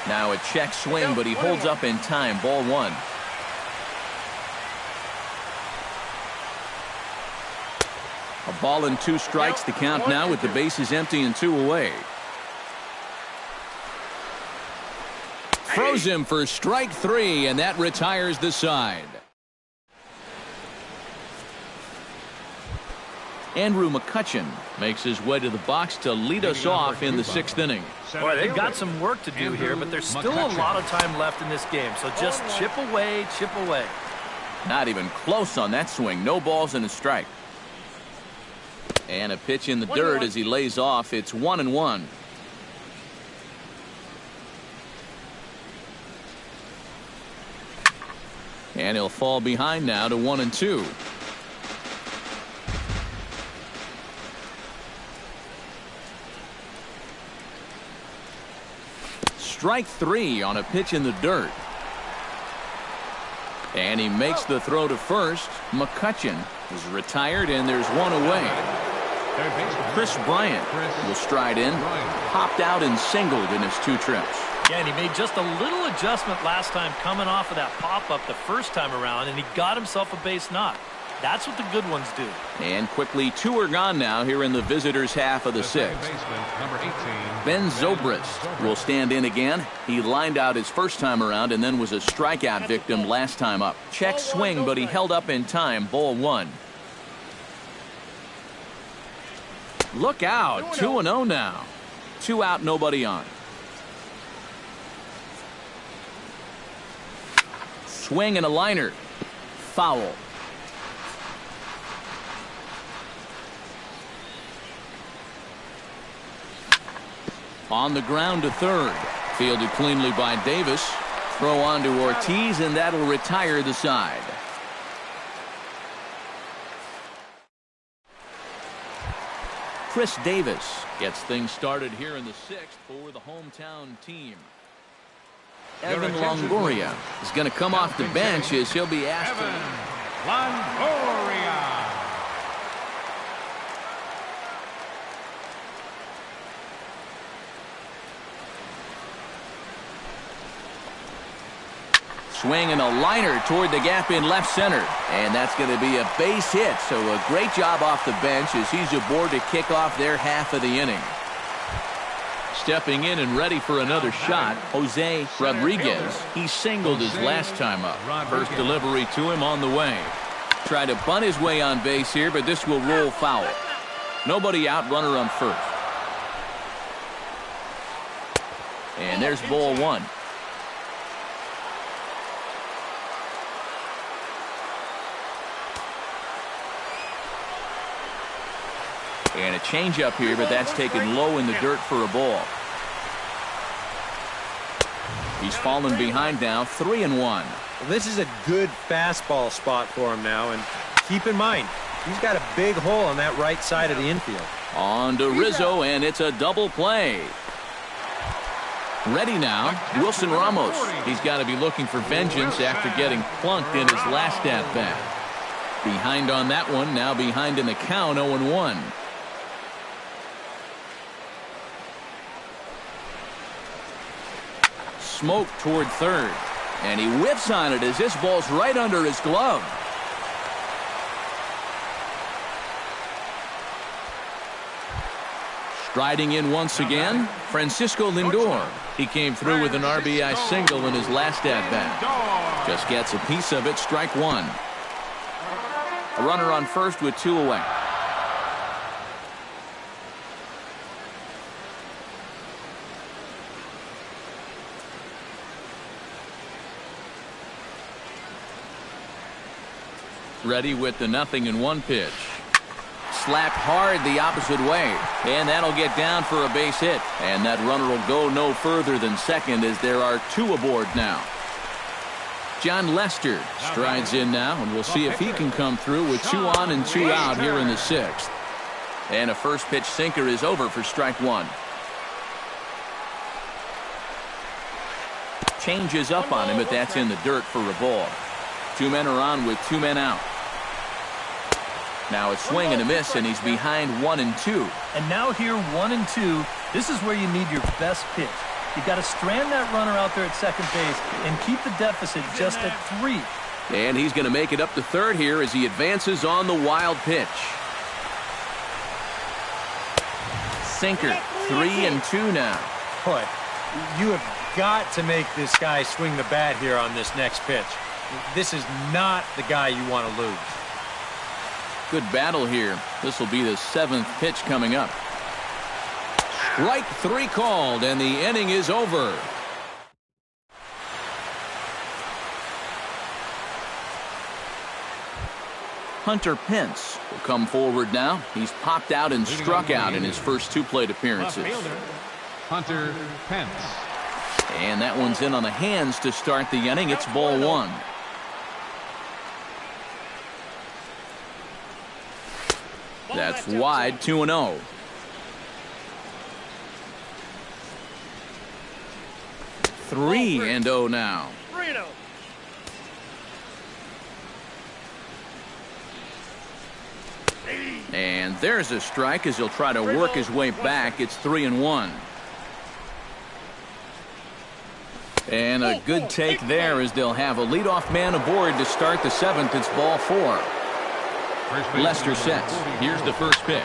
Now a check swing, but he holds up in time. Ball 1. A ball and 2 strikes. The count now with the bases empty and 2 away. Throws him for strike 3, and that retires the side. Andrew McCutchen makes his way to the box to lead us off in the 6th inning. Boy, they've got some work to do here, but there's still a lot of time left in this game. So just chip away, chip away. Not even close on that swing. No balls and a strike. And a pitch in the dirt as he lays off. It's 1-1. And he'll fall behind now to 1-2. Strike 3 on a pitch in the dirt. And he makes the throw to first. McCutchen is retired, and there's 1 away. Chris Bryant will stride in. Popped out and singled in his 2 trips. Yeah, and he made just a little adjustment last time coming off of that pop-up the first time around, and he got himself a base knock. That's what the good ones do. And quickly 2 are gone now here in the visitors' half of the 6th. Ben Zobrist will stand in again. He lined out his first time around and then was a strikeout victim last time up. Check swing, but he held up in time. Ball 1. Look out. 2-0 now. 2 out, nobody on. Swing and a liner. Foul. On the ground to third. Fielded cleanly by Davis. Throw on to Ortiz, and that'll retire the side. Chris Davis gets things started here in the 6th for the hometown team. Evan Longoria is going to come off the bench as he'll be asked to. Longoria. Swing and a liner toward the gap in left center. And that's going to be a base hit. So a great job off the bench as he's aboard to kick off their half of the inning. Stepping in and ready for another shot, Jose Rodriguez. He singled his last time up. First delivery to him on the way. Tried to bunt his way on base here, but this will roll foul. Nobody out, runner on first. And there's ball 1. And a changeup here, but that's taken low in the dirt for a ball. He's fallen behind now, 3-1. Well, this is a good fastball spot for him now, and keep in mind, he's got a big hole on that right side of the infield. On to Rizzo, and it's a double play. Ready now, Wilson Ramos. He's got to be looking for vengeance after getting plunked in his last at-bat. Behind on that one, now behind in the count, 0-1. Smoke toward third, and he whips on it as this ball's right under his glove. Striding in once again, Francisco Lindor. He came through with an RBI single in his last at-bat. Just gets a piece of it, strike one. A runner on first with two away. Ready with the 0-1 pitch. Slapped hard the opposite way, and that'll get down for a base hit, and that runner will go no further than second as there are two aboard now. John Lester strides in now, and we'll see if he can come through with 2 on and 2 out here in the 6th. And a first pitch sinker is over for strike one. Changes up on him, but that's in the dirt for a ball. 2 men are on with 2 men out. Now a swing and a miss, and he's behind 1-2. And now here 1-2. This is where you need your best pitch. You've got to strand that runner out there at second base and keep the deficit just at 3. And he's going to make it up to third here as he advances on the wild pitch. Sinker, 3-2 now. Boy, you have got to make this guy swing the bat here on this next pitch. This is not the guy you want to lose. Good battle here. This will be the 7th pitch coming up. Strike 3 called, and the inning is over. Hunter Pence will come forward now. He's popped out and struck out in his first 2 plate appearances. Hunter Pence. And that one's in on the hands to start the inning. It's ball 1. That's wide, 2-0. Three and 0 now. And there's a strike as he'll try to work his way back. It's 3-1. And a good take there as they'll have a leadoff man aboard to start the 7th. It's ball 4. Lester sets. Here's the first pitch.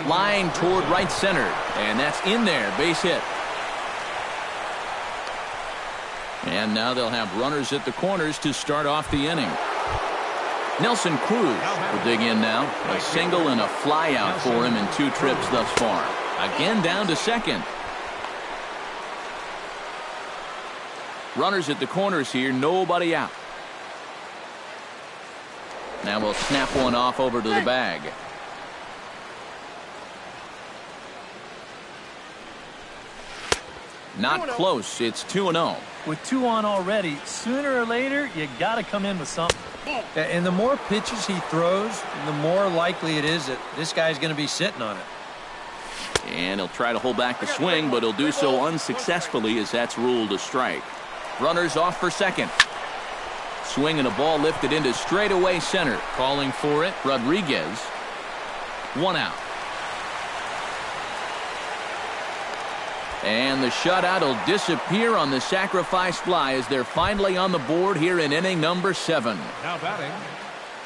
Line toward right center. And that's in there. Base hit. And now they'll have runners at the corners to start off the inning. Nelson Cruz will dig in now. A single and a fly out for him in 2 trips thus far. Again down to second. Runners at the corners here. Nobody out. Now we'll snap one off over to the bag. Not close. It's 2-0. With 2 on already, sooner or later, you got to come in with something. And the more pitches he throws, the more likely it is that this guy's going to be sitting on it. And he'll try to hold back the swing, but he'll do so unsuccessfully as that's ruled a strike. Runners off for second. Swing and a ball lifted into straightaway center. Calling for it, Rodriguez. 1 out. And the shutout will disappear on the sacrifice fly as they're finally on the board here in inning number 7. Now batting,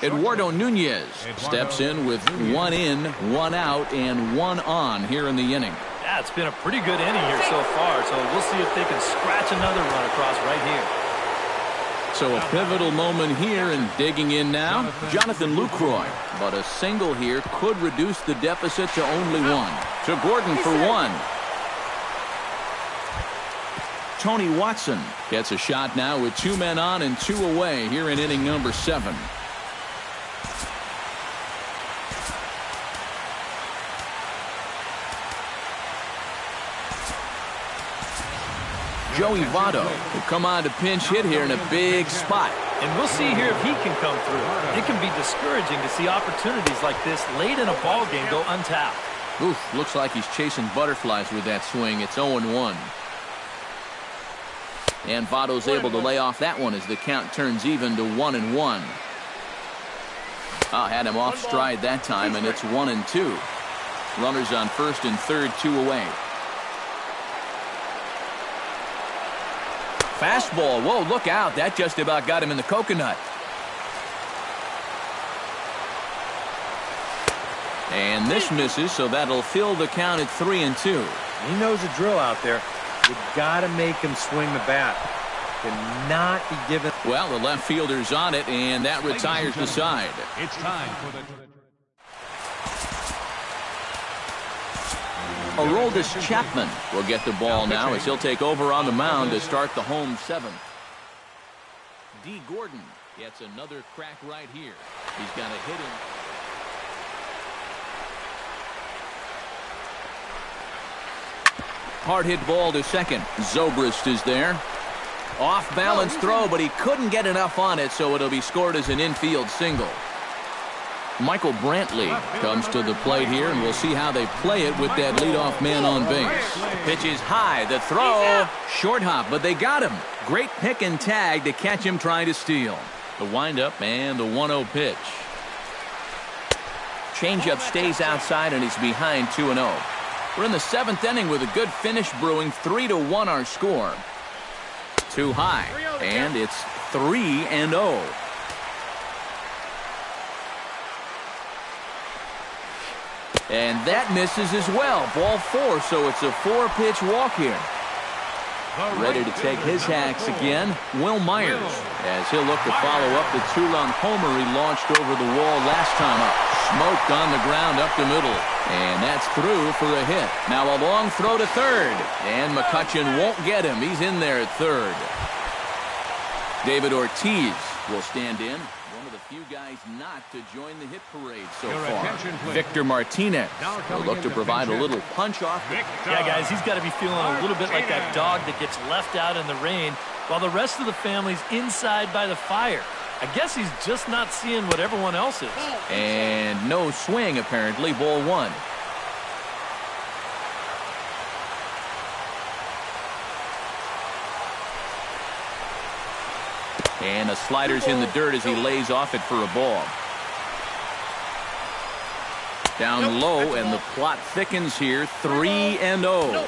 Eduardo Nunez steps in with 1 in, 1 out, and 1 on here in the inning. Yeah, it's been a pretty good inning here so far, so we'll see if they can scratch another run across right here. So a pivotal moment here, and digging in now, Jonathan Lucroy. But a single here could reduce the deficit to only 1. To Gordon for 1. Tony Watson gets a shot now with 2 men on and 2 away here in inning number 7. Joey Votto will come on to pinch hit here in a big spot. And we'll see here if he can come through. It can be discouraging to see opportunities like this late in a ball game go untapped. Oof, looks like he's chasing butterflies with that swing. It's 0-1. And Votto's able to lay off that one as the count turns even to 1-1. Had him off stride that time, and it's 1-2. Runners on first and third, 2 away. Fastball. Whoa, look out. That just about got him in the coconut. And this misses, so that'll fill the count at 3-2. He knows the drill out there. You've got to make him swing the bat. Cannot be given. Well, the left fielder's on it, and that retires the side. It's time for the... Aroldis Chapman will get the ball now as he'll take over on the mound to start the home seventh. D. Gordon gets another crack right here. He's got a hit in. Hard hit ball to second. Zobrist is there. Off balance throw, but he couldn't get enough on it, so it'll be scored as an infield single. Michael Brantley comes to the plate here, and we'll see how they play it with that leadoff man on base. The pitch is high. The throw, short hop, but they got him. Great pick and tag to catch him trying to steal. The windup and the 1-0 pitch. Changeup stays outside, and he's behind 2-0. We're in the seventh inning with a good finish brewing. 3-1 our score. Too high, and it's 3-0. And that misses as well. Ball 4, so it's a 4-pitch walk here. Ready to take his hacks again, Will Myers, as he'll look to follow up the 2-run homer he launched over the wall last time up. Smoked on the ground up the middle, and that's through for a hit. Now a long throw to third, and McCutchen won't get him. He's in there at third. David Ortiz will stand in. One of the few guys not to join the hit parade so far. Victor Martinez will look to provide a little punch off. Yeah, guys, he's got to be feeling a little bit like that dog that gets left out in the rain while the rest of the family's inside by the fire. I guess he's just not seeing what everyone else is. And no swing, apparently. Ball 1. And a slider's in the dirt as he lays off it for a ball. Down low, and the plot thickens here. 3-0.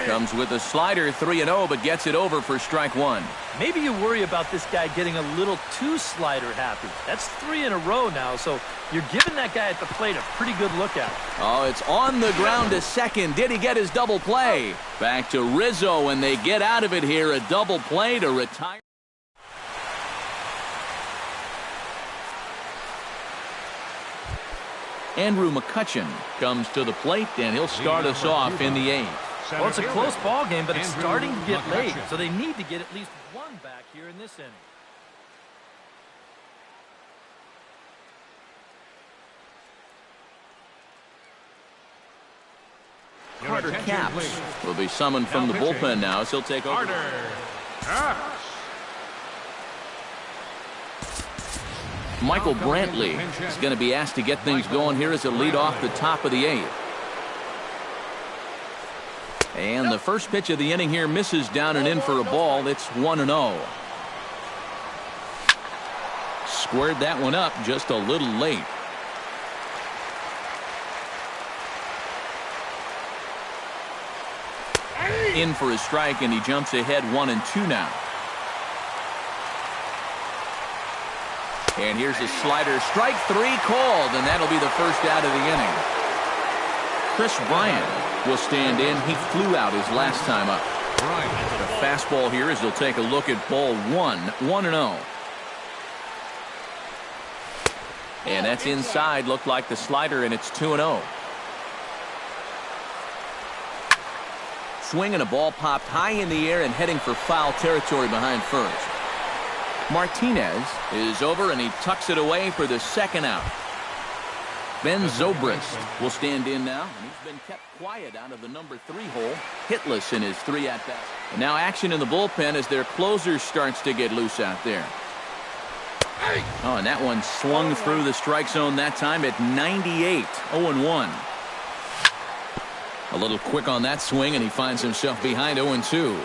Comes with a slider, 3-0, but gets it over for strike 1. Maybe you worry about this guy getting a little too slider happy. That's 3 in a row now, so you're giving that guy at the plate a pretty good look at it. Oh, it's on the ground to second. Did he get his double play? Back to Rizzo, and they get out of it here. A double play to retire. Andrew McCutchen comes to the plate, and he'll start us off in the 8th. Well, it's a close ball game, but it's starting to get late, so they need to get at least one back here in this inning. Carter Capps will be summoned from the bullpen now, so he'll take over. Michael Brantley is going to be asked to get things going here as a lead off the top of the 8th. And the first pitch of the inning here misses down and in for a ball. It's 1-0. Squared that one up just a little late. In for a strike, and he jumps ahead 1-2 now. And here's a slider. Strike 3 called, and that'll be the first out of the inning. Chris Bryant will stand in. He flew out his last time up. The fastball here as he'll take a look at ball 1. 1-0. And that's inside. Looked like the slider, and it's 2-0. Swing and a ball popped high in the air and heading for foul territory behind first. Martinez is over, and he tucks it away for the second out. Ben Zobrist will stand in now, and he's been kept quiet out of the number 3 hole, hitless in his 3 at-bats. And now action in the bullpen as their closer starts to get loose out there. Oh, and that one slung through the strike zone that time at 98. 0-1. A little quick on that swing, and he finds himself behind 0-2.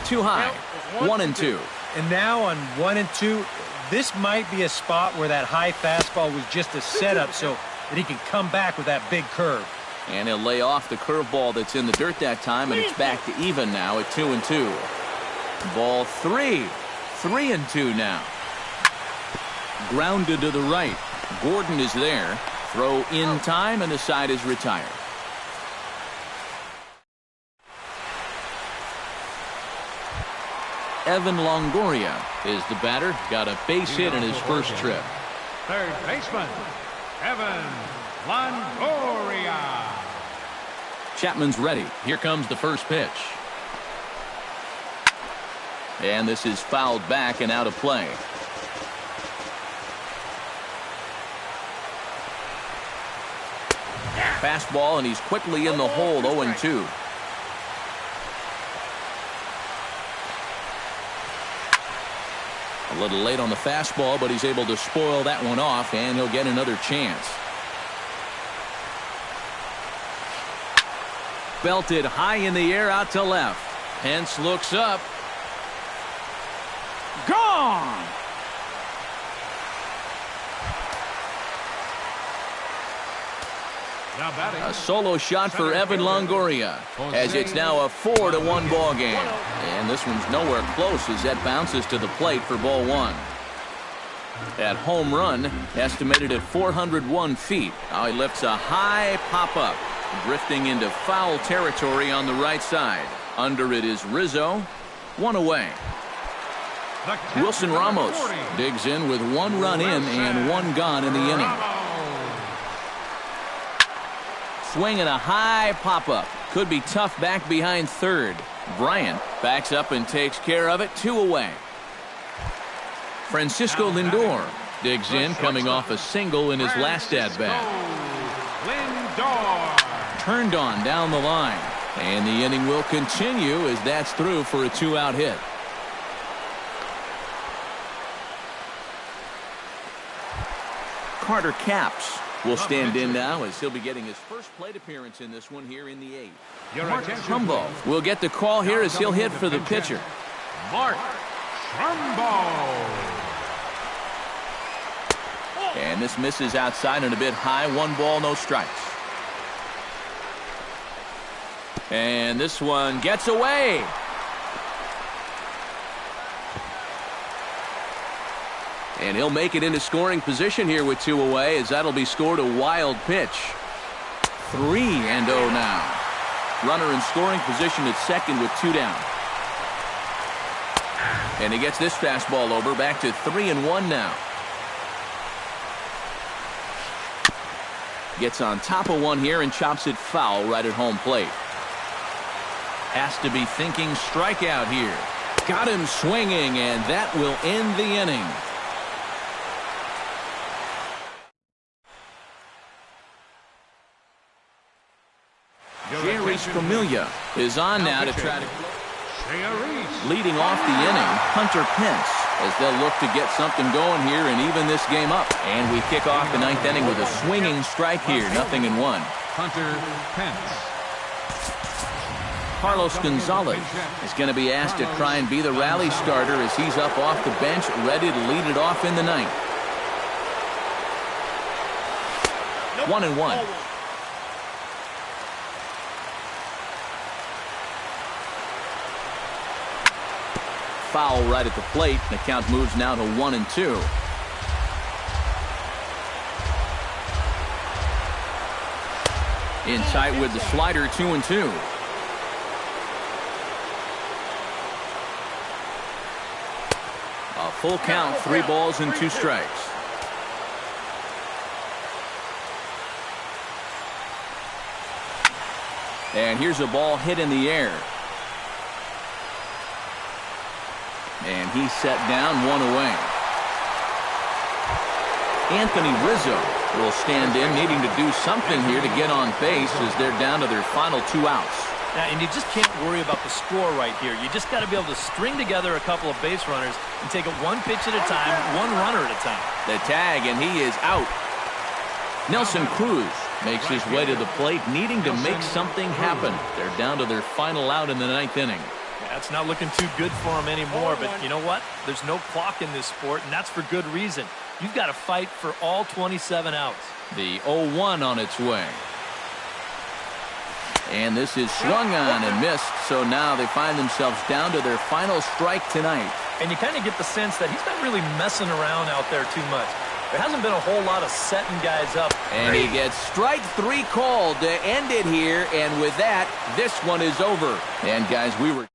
Too high. 1-2. And now on 1-2, this might be a spot where that high fastball was just a setup so that he can come back with that big curve. And he'll lay off the curveball that's in the dirt that time, and it's back to even now at 2-2. Ball 3. 3-2 now. Grounded to the right. Gordon is there. Throw in time, and the side is retired. Evan Longoria is the batter. Got a base hit in his first trip. Third baseman, Evan Longoria. Chapman's ready. Here comes the first pitch. And this is fouled back and out of play. Fastball, and he's quickly in the hole, 0-2. A little late on the fastball, but he's able to spoil that one off, and he'll get another chance. Belted high in the air out to left. Pence looks up. Gone! A solo shot for Evan Longoria, as it's now a 4-1 ball game. And this one's nowhere close as that bounces to the plate for ball one. That home run estimated at 401 feet. Now he lifts a high pop-up, drifting into foul territory on the right side. Under it is Rizzo. One away. Wilson Ramos digs in with 1 run in and 1 gone in the inning. Swinging a high pop-up. Could be tough back behind third. Bryant backs up and takes care of it. 2 away. Francisco Lindor digs in, coming off a single in his last at-bat. Turned on down the line. And the inning will continue as that's through for a 2-out hit. Carter Capps will stand in now as he'll be getting his first plate appearance in this one here in the 8th. Mark Trumbo will get the call here as he'll hit for the pitcher. Mark Trumbo. And this misses outside and a bit high. 1 ball, no strikes. And this one gets away. And he'll make it into scoring position here with 2 away, as that'll be scored a wild pitch. 3-0 now. Runner in scoring position at second with 2 down. And he gets this fastball over, back to 3-1 now. Gets on top of one here and chops it foul right at home plate. Has to be thinking strikeout here. Got him swinging, and that will end the inning. Jerry Familia is on now to try to leading off the inning. Hunter Pence, as they'll look to get something going here and even this game up. And we kick off the 9th inning with a swinging strike here, 0-1. Hunter Pence. Carlos Gonzalez is going to be asked to try and be the rally starter as he's up off the bench, ready to lead it off in the 9th. 1-1. Foul right at the plate. The count moves now to 1-2. In tight with the slider, 2-2. A full count, 3 balls and 2 strikes. And here's a ball hit in the air. And he's set down, 1 away. Anthony Rizzo will stand in, needing to do something here to get on base as they're down to their final 2 outs. Yeah, and you just can't worry about the score right here. You just got to be able to string together a couple of base runners and take it 1 pitch at a time, 1 runner at a time. The tag, and he is out. Nelson Cruz makes his way to the plate, needing to make something happen. They're down to their final out in the 9th inning. That's not looking too good for him anymore, but you know what? There's no clock in this sport, and that's for good reason. You've got to fight for all 27 outs. The 0-1 on its way. And this is swung on and missed, so now they find themselves down to their final strike tonight. And you kind of get the sense that he's not really messing around out there too much. There hasn't been a whole lot of setting guys up. And he gets strike 3 called to end it here. And with that, this one is over. And guys, we were